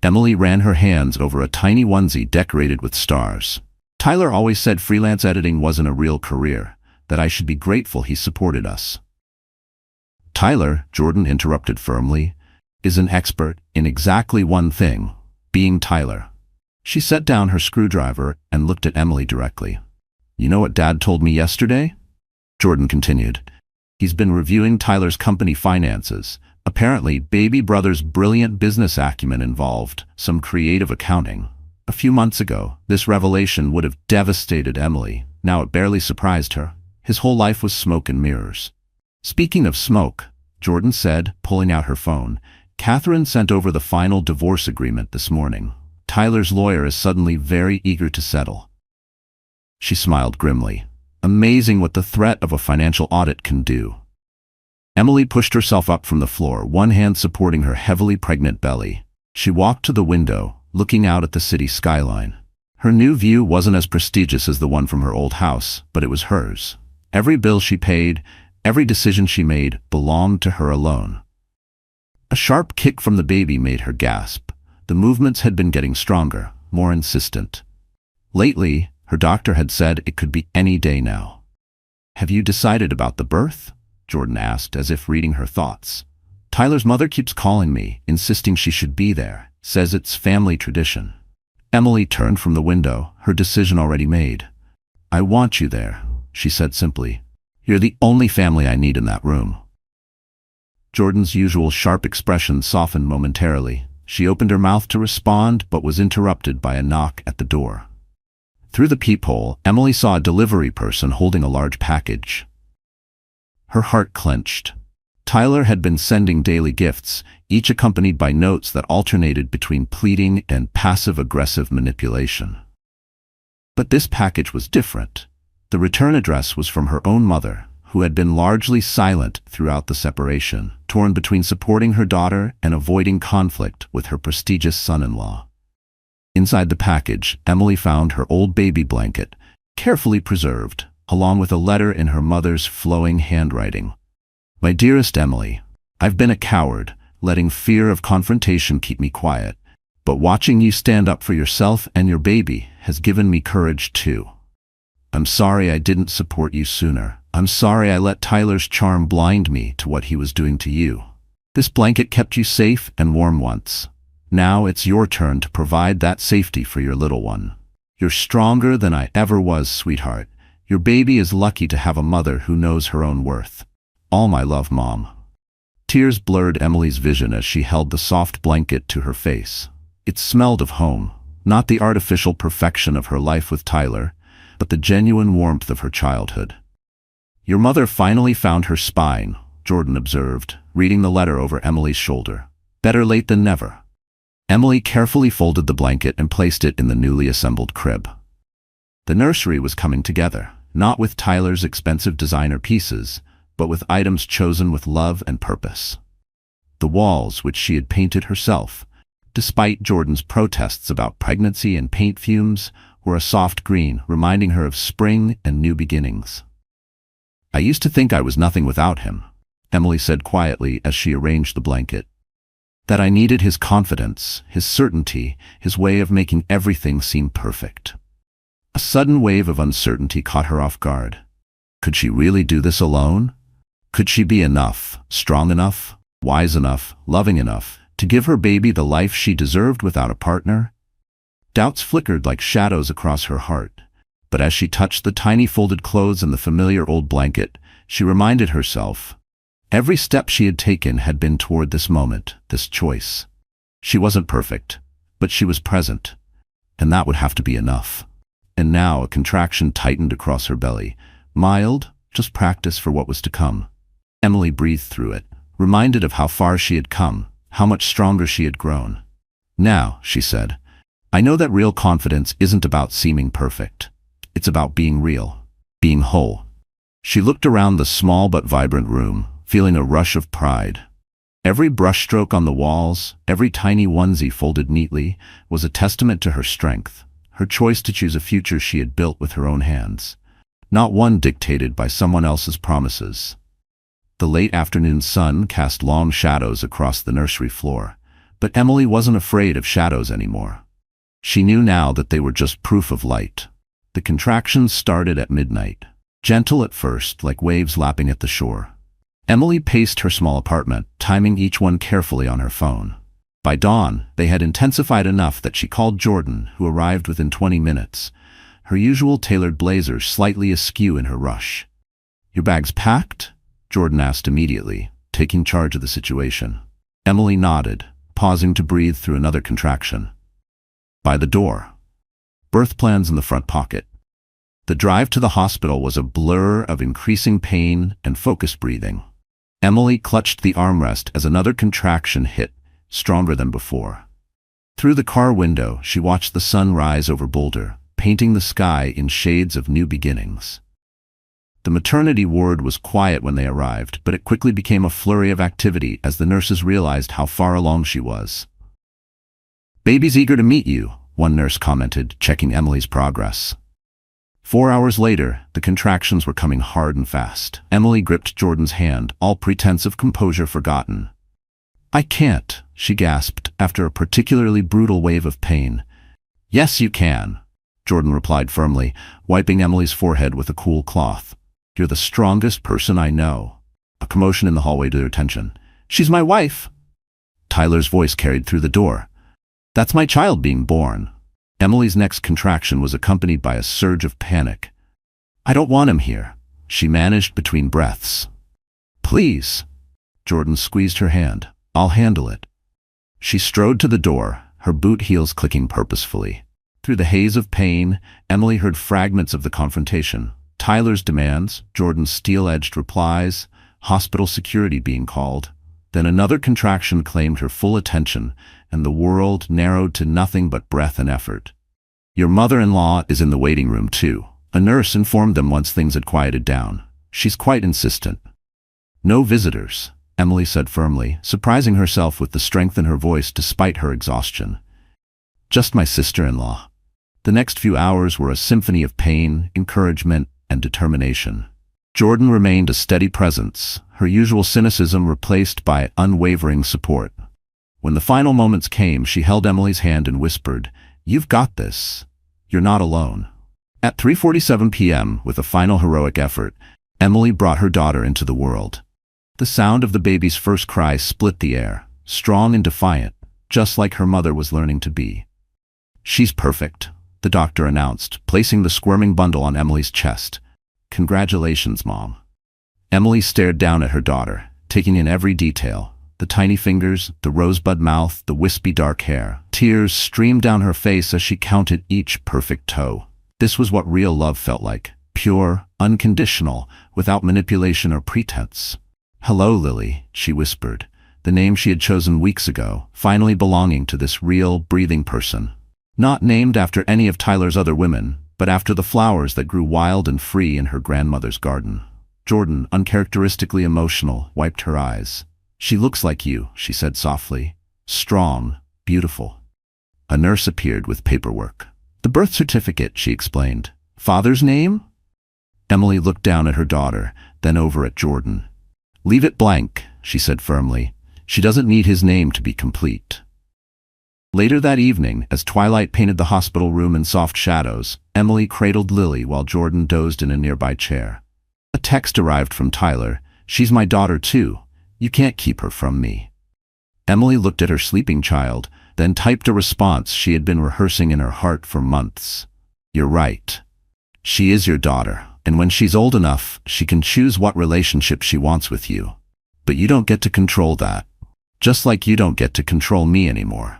Speaker 1: Emily ran her hands over a tiny onesie decorated with stars. "Tyler always said freelance editing wasn't a real career, that I should be grateful he supported us." "Tyler," Jordan interrupted firmly, "is an expert in exactly one thing, being Tyler." She set down her screwdriver and looked at Emily directly. "You know what Dad told me yesterday?" Jordan continued. "He's been reviewing Tyler's company finances. Apparently, baby brother's brilliant business acumen involved some creative accounting. A few months ago, this revelation would have devastated Emily. Now it barely surprised her. His whole life was smoke and mirrors. Speaking of smoke, Jordan said, pulling out her phone, Catherine sent over the final divorce agreement this morning. Tyler's lawyer is suddenly very eager to settle. She smiled grimly. Amazing what the threat of a financial audit can do. Emily pushed herself up from the floor, one hand supporting her heavily pregnant belly. She walked to the window, looking out at the city skyline. Her new view wasn't as prestigious as the one from her old house, but it was hers. Every bill she paid, every decision she made, belonged to her alone. A sharp kick from the baby made her gasp. The movements had been getting stronger, more insistent. Lately, her doctor had said it could be any day now. "Have you decided about the birth?" Jordan asked, as if reading her thoughts. "Tyler's mother keeps calling me, insisting she should be there, says it's family tradition." Emily turned from the window, her decision already made. "I want you there," she said simply. "You're the only family I need in that room." Jordan's usual sharp expression softened momentarily. She opened her mouth to respond, but was interrupted by a knock at the door. Through the peephole, Emily saw a delivery person holding a large package. Her heart clenched. Tyler had been sending daily gifts, each accompanied by notes that alternated between pleading and passive-aggressive manipulation. But this package was different. The return address was from her own mother, who had been largely silent throughout the separation, torn between supporting her daughter and avoiding conflict with her prestigious son-in-law. Inside the package, Emily found her old baby blanket, carefully preserved, along with a letter in her mother's flowing handwriting. "My dearest Emily, I've been a coward, letting fear of confrontation keep me quiet, but watching you stand up for yourself and your baby has given me courage too. I'm sorry I didn't support you sooner. I'm sorry I let Tyler's charm blind me to what he was doing to you. This blanket kept you safe and warm once. Now it's your turn to provide that safety for your little one. You're stronger than I ever was, sweetheart. Your baby is lucky to have a mother who knows her own worth. All my love, Mom." Tears blurred Emily's vision as she held the soft blanket to her face. It smelled of home, not the artificial perfection of her life with Tyler, but the genuine warmth of her childhood. "Your mother finally found her spine," Jordan observed, reading the letter over Emily's shoulder. "Better late than never." Emily carefully folded the blanket and placed it in the newly assembled crib. The nursery was coming together, not with Tyler's expensive designer pieces, but with items chosen with love and purpose. The walls, which she had painted herself, despite Jordan's protests about pregnancy and paint fumes, were a soft green, reminding her of spring and new beginnings. "I used to think I was nothing without him," Emily said quietly as she arranged the blanket. "That I needed his confidence, his certainty, his way of making everything seem perfect." A sudden wave of uncertainty caught her off guard. Could she really do this alone? Could she be enough, strong enough, wise enough, loving enough, to give her baby the life she deserved without a partner? Doubts flickered like shadows across her heart, but as she touched the tiny folded clothes and the familiar old blanket, she reminded herself, every step she had taken had been toward this moment, this choice. She wasn't perfect, but she was present, and that would have to be enough. And now a contraction tightened across her belly, mild, just practice for what was to come. Emily breathed through it, reminded of how far she had come, how much stronger she had grown. "Now," she said, "I know that real confidence isn't about seeming perfect. It's about being real, being whole." She looked around the small but vibrant room, feeling a rush of pride. Every brushstroke on the walls, every tiny onesie folded neatly, was a testament to her strength, her choice to choose a future she had built with her own hands, not one dictated by someone else's promises. The late afternoon sun cast long shadows across the nursery floor, but Emily wasn't afraid of shadows anymore. She knew now that they were just proof of light. The contractions started at midnight, gentle at first, like waves lapping at the shore. Emily paced her small apartment, timing each one carefully on her phone. By dawn, they had intensified enough that she called Jordan, who arrived within 20 minutes, her usual tailored blazer slightly askew in her rush. "Your bag's packed?" Jordan asked immediately, taking charge of the situation. Emily nodded, pausing to breathe through another contraction. "By the door. Birth plans in the front pocket." The drive to the hospital was a blur of increasing pain and focused breathing. Emily clutched the armrest as another contraction hit, stronger than before. Through the car window, she watched the sun rise over Boulder, painting the sky in shades of new beginnings. The maternity ward was quiet when they arrived, but it quickly became a flurry of activity as the nurses realized how far along she was. "Baby's eager to meet you," one nurse commented, checking Emily's progress. 4 hours later, the contractions were coming hard and fast. Emily gripped Jordan's hand, all pretense of composure forgotten. "I can't," she gasped after a particularly brutal wave of pain. "Yes, you can," Jordan replied firmly, wiping Emily's forehead with a cool cloth. "You're the strongest person I know." A commotion in the hallway drew their attention. "She's my wife!" Tyler's voice carried through the door. "That's my child being born." Emily's next contraction was accompanied by a surge of panic. "I don't want him here," she managed between breaths. "Please." Jordan squeezed her hand. "I'll handle it." She strode to the door, her boot heels clicking purposefully. Through the haze of pain, Emily heard fragments of the confrontation. Tyler's demands, Jordan's steel-edged replies, hospital security being called. Then another contraction claimed her full attention, and the world narrowed to nothing but breath and effort. "Your mother-in-law is in the waiting room too," a nurse informed them once things had quieted down. "She's quite insistent." "No visitors," Emily said firmly, surprising herself with the strength in her voice despite her exhaustion. "Just my sister-in-law." The next few hours were a symphony of pain, encouragement, and determination. Jordan remained a steady presence, her usual cynicism replaced by unwavering support. When the final moments came, she held Emily's hand and whispered, "You've got this. You're not alone." At 3:47 p.m., with a final heroic effort, Emily brought her daughter into the world. The sound of the baby's first cry split the air, strong and defiant, just like her mother was learning to be. "She's perfect," the doctor announced, placing the squirming bundle on Emily's chest. "Congratulations, Mom." Emily stared down at her daughter, taking in every detail. The tiny fingers, the rosebud mouth, the wispy dark hair. Tears streamed down her face as she counted each perfect toe. This was what real love felt like. Pure, unconditional, without manipulation or pretense. "Hello, Lily," she whispered, the name she had chosen weeks ago, finally belonging to this real, breathing person. Not named after any of Tyler's other women, but after the flowers that grew wild and free in her grandmother's garden. Jordan, uncharacteristically emotional, wiped her eyes. "She looks like you," she said softly. "Strong, beautiful." A nurse appeared with paperwork. "The birth certificate," she explained. "Father's name?" Emily looked down at her daughter, then over at Jordan. "Leave it blank," she said firmly. "She doesn't need his name to be complete." Later that evening, as twilight painted the hospital room in soft shadows, Emily cradled Lily while Jordan dozed in a nearby chair. A text arrived from Tyler. "She's my daughter too. You can't keep her from me." Emily looked at her sleeping child, then typed a response she had been rehearsing in her heart for months. "You're right. She is your daughter, and when she's old enough, she can choose what relationship she wants with you. But you don't get to control that. Just like you don't get to control me anymore."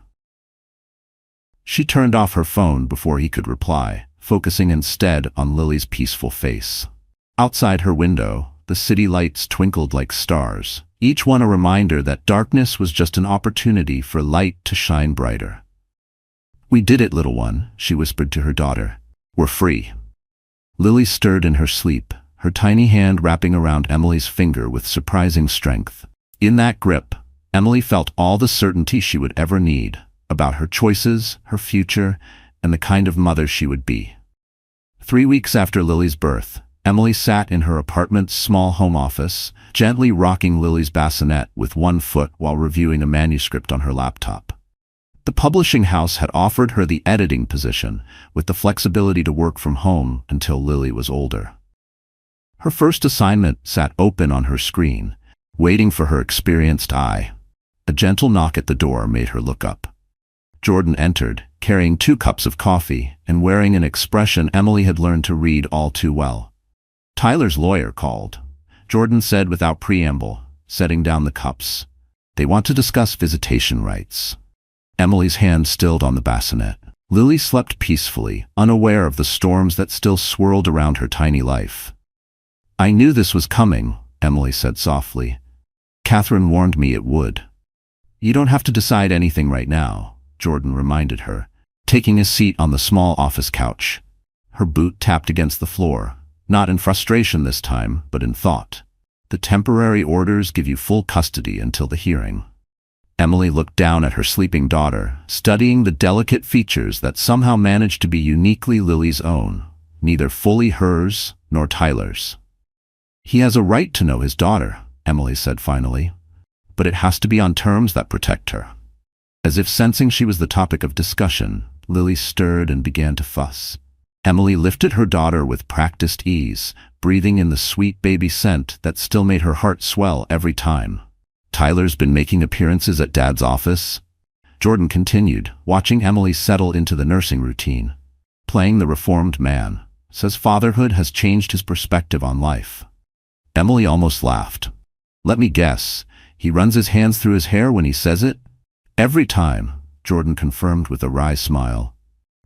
Speaker 1: She turned off her phone before he could reply, focusing instead on Lily's peaceful face. Outside her window, the city lights twinkled like stars, each one a reminder that darkness was just an opportunity for light to shine brighter. "We did it, little one," she whispered to her daughter. "We're free." Lily stirred in her sleep, her tiny hand wrapping around Emily's finger with surprising strength. In that grip, Emily felt all the certainty she would ever need about her choices, her future, and the kind of mother she would be. 3 weeks after Lily's birth, Emily sat in her apartment's small home office, gently rocking Lily's bassinet with one foot while reviewing a manuscript on her laptop. The publishing house had offered her the editing position, with the flexibility to work from home until Lily was older. Her first assignment sat open on her screen, waiting for her experienced eye. A gentle knock at the door made her look up. Jordan entered, carrying 2 cups of coffee and wearing an expression Emily had learned to read all too well. "Tyler's lawyer called," Jordan said without preamble, setting down the cups. "They want to discuss visitation rights." Emily's hand stilled on the bassinet. Lily slept peacefully, unaware of the storms that still swirled around her tiny life. "I knew this was coming," Emily said softly. "Catherine warned me it would." "You don't have to decide anything right now," Jordan reminded her, taking a seat on the small office couch. Her boot tapped against the floor, not in frustration this time, but in thought. "The temporary orders give you full custody until the hearing." Emily looked down at her sleeping daughter, studying the delicate features that somehow managed to be uniquely Lily's own, neither fully hers nor Tyler's. "He has a right to know his daughter," Emily said finally, "but it has to be on terms that protect her." As if sensing she was the topic of discussion, Lily stirred and began to fuss. Emily lifted her daughter with practiced ease, breathing in the sweet baby scent that still made her heart swell every time. "Tyler's been making appearances at Dad's office?" Jordan continued, watching Emily settle into the nursing routine. "Playing the reformed man. Says fatherhood has changed his perspective on life." Emily almost laughed. "Let me guess, he runs his hands through his hair when he says it?" "Every time," Jordan confirmed with a wry smile.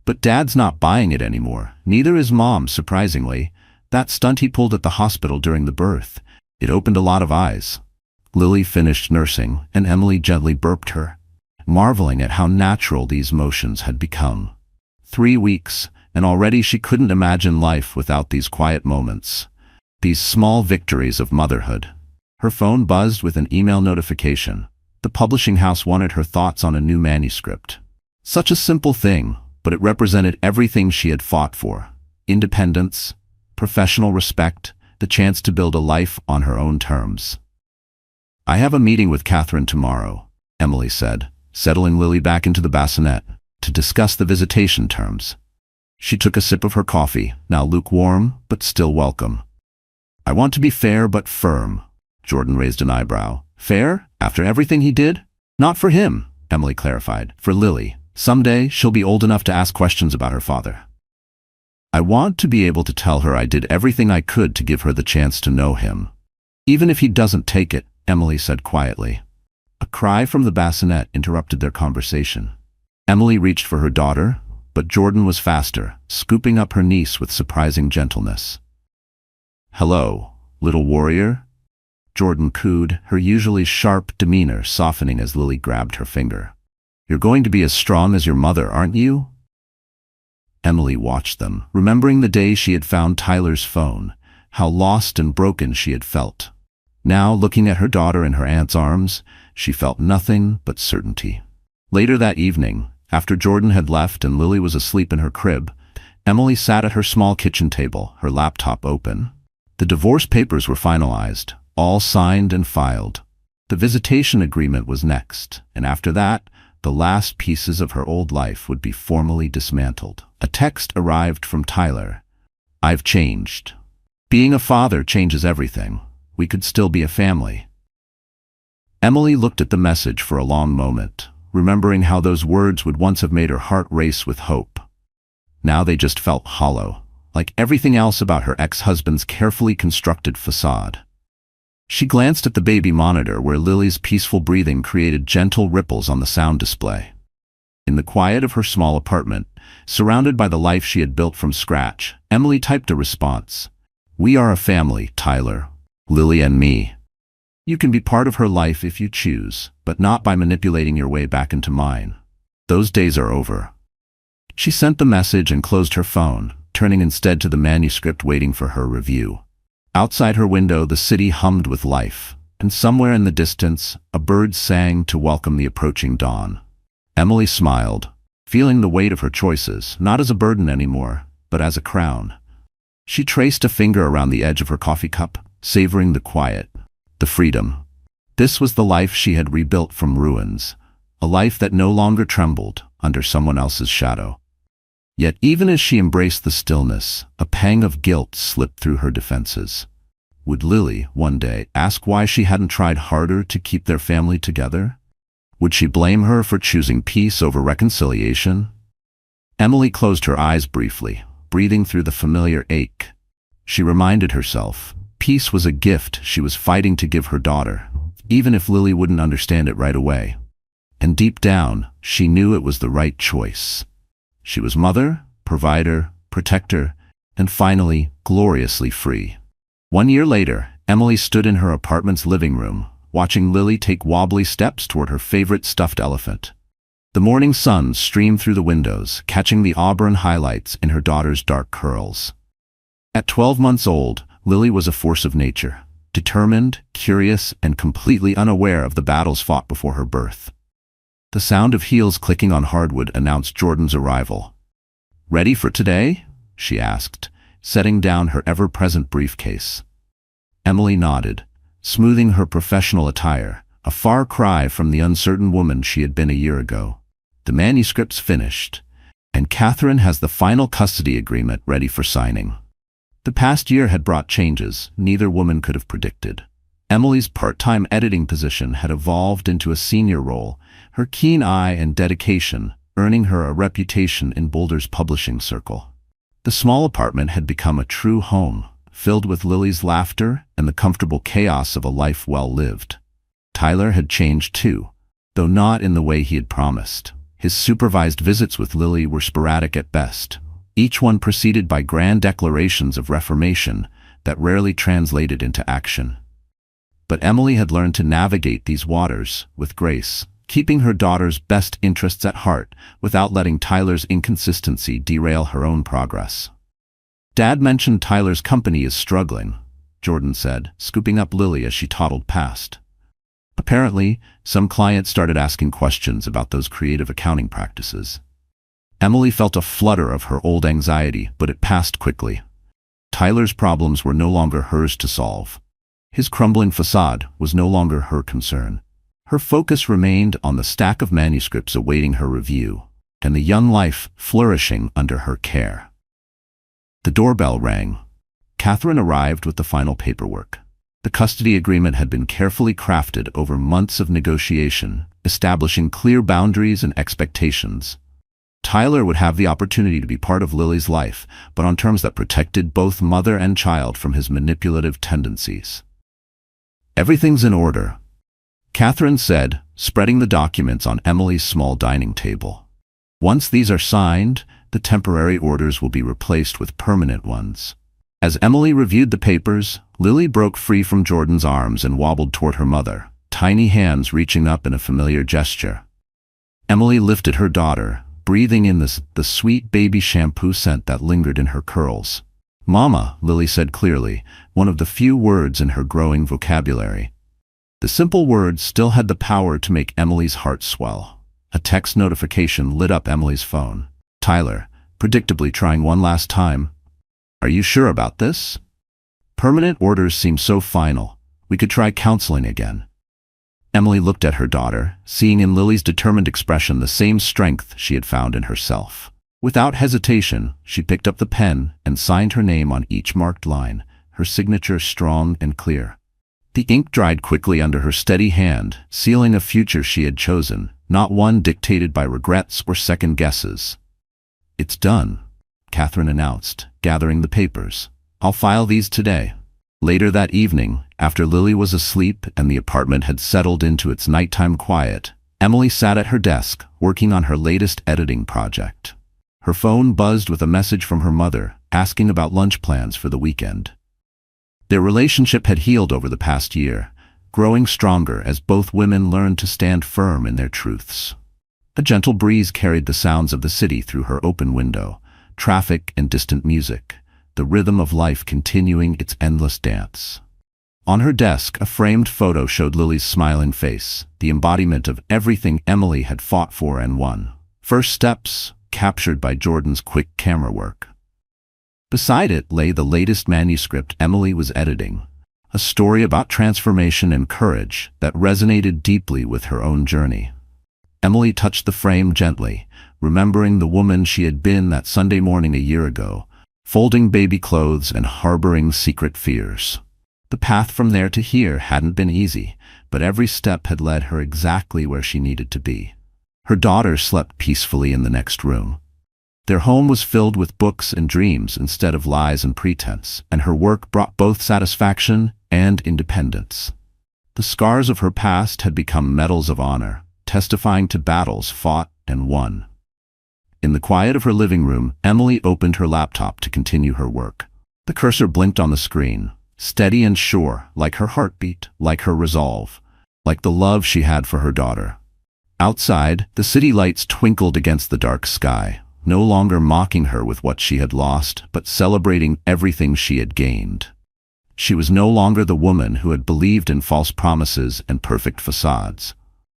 Speaker 1: "But Dad's not buying it anymore. Neither is Mom, surprisingly. That stunt he pulled at the hospital during the birth, it opened a lot of eyes." Lily finished nursing, and Emily gently burped her, marveling at how natural these motions had become. 3 weeks, and already she couldn't imagine life without these quiet moments, these small victories of motherhood. Her phone buzzed with an email notification. The publishing house wanted her thoughts on a new manuscript. Such a simple thing, but it represented everything she had fought for: independence, professional respect, the chance to build a life on her own terms. "I have a meeting with Catherine tomorrow," Emily said, settling Lily back into the bassinet, "to discuss the visitation terms." She took a sip of her coffee, now lukewarm, but still welcome. "I want to be fair but firm." Jordan raised an eyebrow. "Fair? After everything he did?" "Not for him," Emily clarified. "For Lily. Someday she'll be old enough to ask questions about her father. I want to be able to tell her I did everything I could to give her the chance to know him. Even if he doesn't take it," Emily said quietly. A cry from the bassinet interrupted their conversation. Emily reached for her daughter, but Jordan was faster, scooping up her niece with surprising gentleness. "Hello, little warrior," Jordan cooed, her usually sharp demeanor softening as Lily grabbed her finger. "You're going to be as strong as your mother, aren't you?" Emily watched them, remembering the day she had found Tyler's phone, how lost and broken she had felt. Now, looking at her daughter in her aunt's arms, she felt nothing but certainty. Later that evening, after Jordan had left and Lily was asleep in her crib, Emily sat at her small kitchen table, her laptop open. The divorce papers were finalized, all signed and filed. The visitation agreement was next, and after that, the last pieces of her old life would be formally dismantled. A text arrived from Tyler. "I've changed. Being a father changes everything. We could still be a family." Emily looked at the message for a long moment, remembering how those words would once have made her heart race with hope. Now they just felt hollow, like everything else about her ex-husband's carefully constructed facade. She glanced at the baby monitor where Lily's peaceful breathing created gentle ripples on the sound display. In the quiet of her small apartment, surrounded by the life she had built from scratch, Emily typed a response. "We are a family, Tyler. Lily and me. You can be part of her life if you choose, but not by manipulating your way back into mine. Those days are over." She sent the message and closed her phone, turning instead to the manuscript waiting for her review. Outside her window, the city hummed with life, and somewhere in the distance, a bird sang to welcome the approaching dawn. Emily smiled, feeling the weight of her choices, not as a burden anymore, but as a crown. She traced a finger around the edge of her coffee cup, savoring the quiet, the freedom. This was the life she had rebuilt from ruins, a life that no longer trembled under someone else's shadow. Yet even as she embraced the stillness, a pang of guilt slipped through her defenses. Would Lily, one day, ask why she hadn't tried harder to keep their family together? Would she blame her for choosing peace over reconciliation? Emily closed her eyes briefly, breathing through the familiar ache. She reminded herself, peace was a gift she was fighting to give her daughter, even if Lily wouldn't understand it right away. And deep down, she knew it was the right choice. She was mother, provider, protector, and finally, gloriously free. 1 year later, Emily stood in her apartment's living room, watching Lily take wobbly steps toward her favorite stuffed elephant. The morning sun streamed through the windows, catching the auburn highlights in her daughter's dark curls. At 12 months old, Lily was a force of nature, determined, curious, and completely unaware of the battles fought before her birth. The sound of heels clicking on hardwood announced Jordan's arrival. "Ready for today?" she asked, setting down her ever-present briefcase. Emily nodded, smoothing her professional attire, a far cry from the uncertain woman she had been a year ago. The manuscript's finished, and Catherine has the final custody agreement ready for signing. The past year had brought changes neither woman could have predicted. Emily's part-time editing position had evolved into a senior role, her keen eye and dedication earning her a reputation in Boulder's publishing circle. The small apartment had become a true home, filled with Lily's laughter and the comfortable chaos of a life well lived. Tyler had changed too, though not in the way he had promised. His supervised visits with Lily were sporadic at best, each one preceded by grand declarations of reformation that rarely translated into action. But Emily had learned to navigate these waters with grace, keeping her daughter's best interests at heart without letting Tyler's inconsistency derail her own progress. "Dad mentioned Tyler's company is struggling," Jordan said, scooping up Lily as she toddled past. Apparently, some clients started asking questions about those creative accounting practices. Emily felt a flutter of her old anxiety, but it passed quickly. Tyler's problems were no longer hers to solve. His crumbling facade was no longer her concern. Her focus remained on the stack of manuscripts awaiting her review, and the young life flourishing under her care. The doorbell rang. Catherine arrived with the final paperwork. The custody agreement had been carefully crafted over months of negotiation, establishing clear boundaries and expectations. Tyler would have the opportunity to be part of Lily's life, but on terms that protected both mother and child from his manipulative tendencies. "Everything's in order," Catherine said, spreading the documents on Emily's small dining table. "Once these are signed, the temporary orders will be replaced with permanent ones." As Emily reviewed the papers, Lily broke free from Jordan's arms and wobbled toward her mother, tiny hands reaching up in a familiar gesture. Emily lifted her daughter, breathing in the sweet baby shampoo scent that lingered in her curls. "Mama," Lily said clearly, one of the few words in her growing vocabulary. The simple words still had the power to make Emily's heart swell. A text notification lit up Emily's phone. "Tyler, predictably trying one last time. Are you sure about this? Permanent orders seem so final. We could try counseling again." Emily looked at her daughter, seeing in Lily's determined expression the same strength she had found in herself. Without hesitation, she picked up the pen and signed her name on each marked line, her signature strong and clear. The ink dried quickly under her steady hand, sealing a future she had chosen, not one dictated by regrets or second guesses. "It's done," Catherine announced, gathering the papers. "I'll file these today." Later that evening, after Lily was asleep and the apartment had settled into its nighttime quiet, Emily sat at her desk, working on her latest editing project. Her phone buzzed with a message from her mother, asking about lunch plans for the weekend. Their relationship had healed over the past year, growing stronger as both women learned to stand firm in their truths. A gentle breeze carried the sounds of the city through her open window, traffic and distant music, the rhythm of life continuing its endless dance. On her desk, a framed photo showed Lily's smiling face, the embodiment of everything Emily had fought for and won. First steps, captured by Jordan's quick camera work. Beside it lay the latest manuscript Emily was editing, a story about transformation and courage that resonated deeply with her own journey. Emily touched the frame gently, remembering the woman she had been that Sunday morning a year ago, folding baby clothes and harboring secret fears. The path from there to here hadn't been easy, but every step had led her exactly where she needed to be. Her daughter slept peacefully in the next room. Their home was filled with books and dreams instead of lies and pretense, and her work brought both satisfaction and independence. The scars of her past had become medals of honor, testifying to battles fought and won. In the quiet of her living room, Emily opened her laptop to continue her work. The cursor blinked on the screen, steady and sure, like her heartbeat, like her resolve, like the love she had for her daughter. Outside, the city lights twinkled against the dark sky, no longer mocking her with what she had lost, but celebrating everything she had gained. She was no longer the woman who had believed in false promises and perfect facades.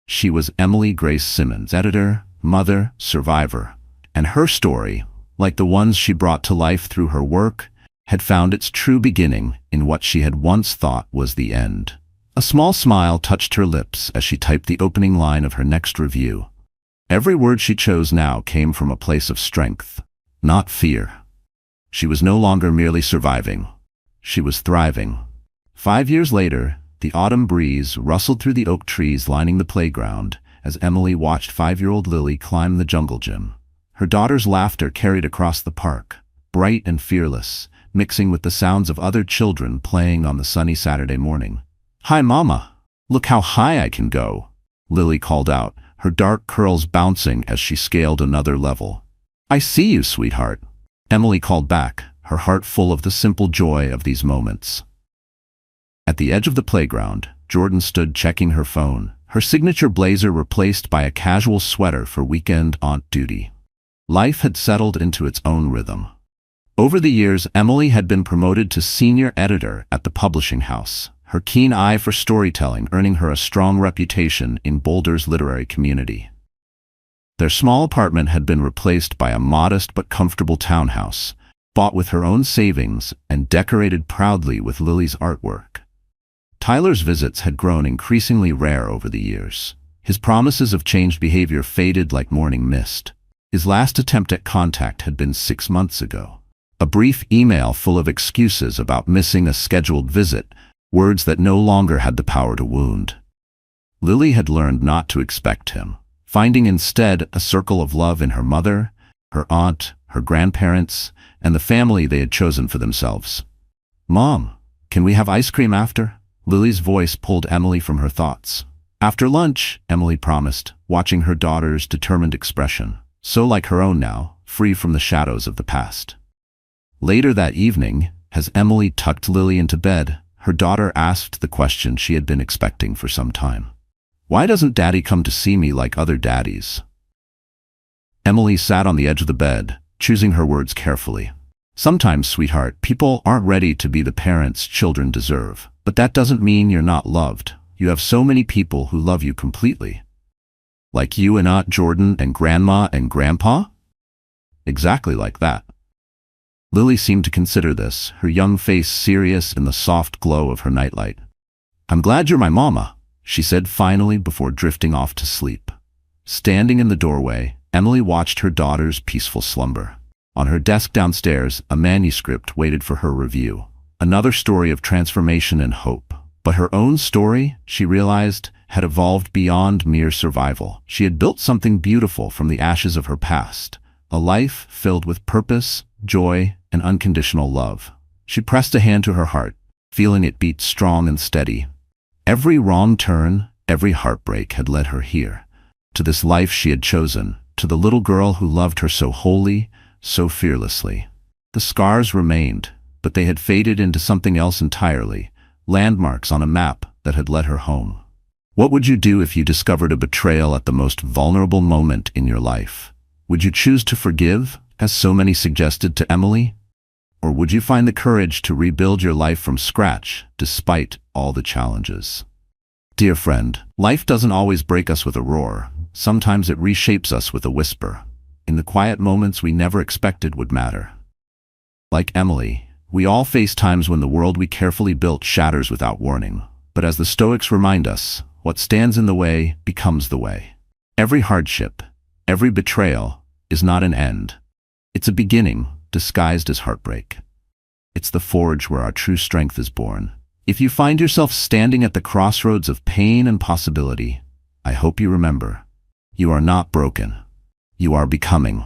Speaker 1: She was Emily Grace Simmons, editor, mother, survivor, and her story, like the ones she brought to life through her work, had found its true beginning in what she had once thought was the end. A small smile touched her lips as she typed the opening line of her next review. Every word she chose now came from a place of strength, not fear. She was no longer merely surviving. She was thriving. 5 years later, the autumn breeze rustled through the oak trees lining the playground as Emily watched 5-year-old Lily climb the jungle gym. Her daughter's laughter carried across the park, bright and fearless, mixing with the sounds of other children playing on the sunny Saturday morning. "Hi, Mama. Look how high I can go," Lily called out, her dark curls bouncing as she scaled another level. "I see you, sweetheart," Emily called back, her heart full of the simple joy of these moments. At the edge of the playground, Jordan stood checking her phone, her signature blazer replaced by a casual sweater for weekend aunt duty. Life had settled into its own rhythm. Over the years, Emily had been promoted to senior editor at the publishing house, her keen eye for storytelling earning her a strong reputation in Boulder's literary community. Their small apartment had been replaced by a modest but comfortable townhouse, bought with her own savings and decorated proudly with Lily's artwork. Tyler's visits had grown increasingly rare over the years. His promises of changed behavior faded like morning mist. His last attempt at contact had been 6 months ago. A brief email full of excuses about missing a scheduled visit, words that no longer had the power to wound. Lily had learned not to expect him, finding instead a circle of love in her mother, her aunt, her grandparents, and the family they had chosen for themselves. "Mom, can we have ice cream after?" Lily's voice pulled Emily from her thoughts. "After lunch," Emily promised, watching her daughter's determined expression, so like her own now, free from the shadows of the past. Later that evening, as Emily tucked Lily into bed, her daughter asked the question she had been expecting for some time. "Why doesn't Daddy come to see me like other daddies?" Emily sat on the edge of the bed, choosing her words carefully. "Sometimes, sweetheart, people aren't ready to be the parents children deserve. But that doesn't mean you're not loved. You have so many people who love you completely. Like you and Aunt Jordan and Grandma and Grandpa?" "Exactly like that." Lily seemed to consider this, her young face serious in the soft glow of her nightlight. "I'm glad you're my mama," she said finally before drifting off to sleep. Standing in the doorway, Emily watched her daughter's peaceful slumber. On her desk downstairs, a manuscript waited for her review. Another story of transformation and hope. But her own story, she realized, had evolved beyond mere survival. She had built something beautiful from the ashes of her past, a life filled with purpose, joy, and unconditional love. She pressed a hand to her heart, feeling it beat strong and steady. Every wrong turn, every heartbreak had led her here, to this life she had chosen, to the little girl who loved her so wholly, so fearlessly. The scars remained, but they had faded into something else entirely, landmarks on a map that had led her home. What would you do if you discovered a betrayal at the most vulnerable moment in your life? Would you choose to forgive, as so many suggested to Emily? Or would you find the courage to rebuild your life from scratch, despite all the challenges? Dear friend, life doesn't always break us with a roar. Sometimes it reshapes us with a whisper, in the quiet moments we never expected would matter. Like Emily, we all face times when the world we carefully built shatters without warning. But as the Stoics remind us, what stands in the way becomes the way. Every hardship, every betrayal, is not an end. It's a beginning, disguised as heartbreak. It's the forge where our true strength is born. If you find yourself standing at the crossroads of pain and possibility, I hope you remember, you are not broken. You are becoming.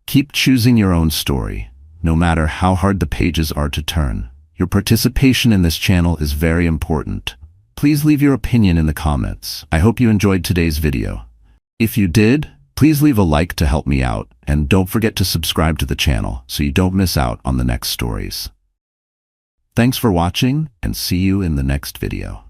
Speaker 1: Keep choosing your own story, no matter how hard the pages are to turn. Your participation in this channel is very important. Please leave your opinion in the comments. I hope you enjoyed today's video. If you did, Please leave a like to help me out, and don't forget to subscribe to the channel so you don't miss out on the next stories. Thanks for watching, and see you in the next video.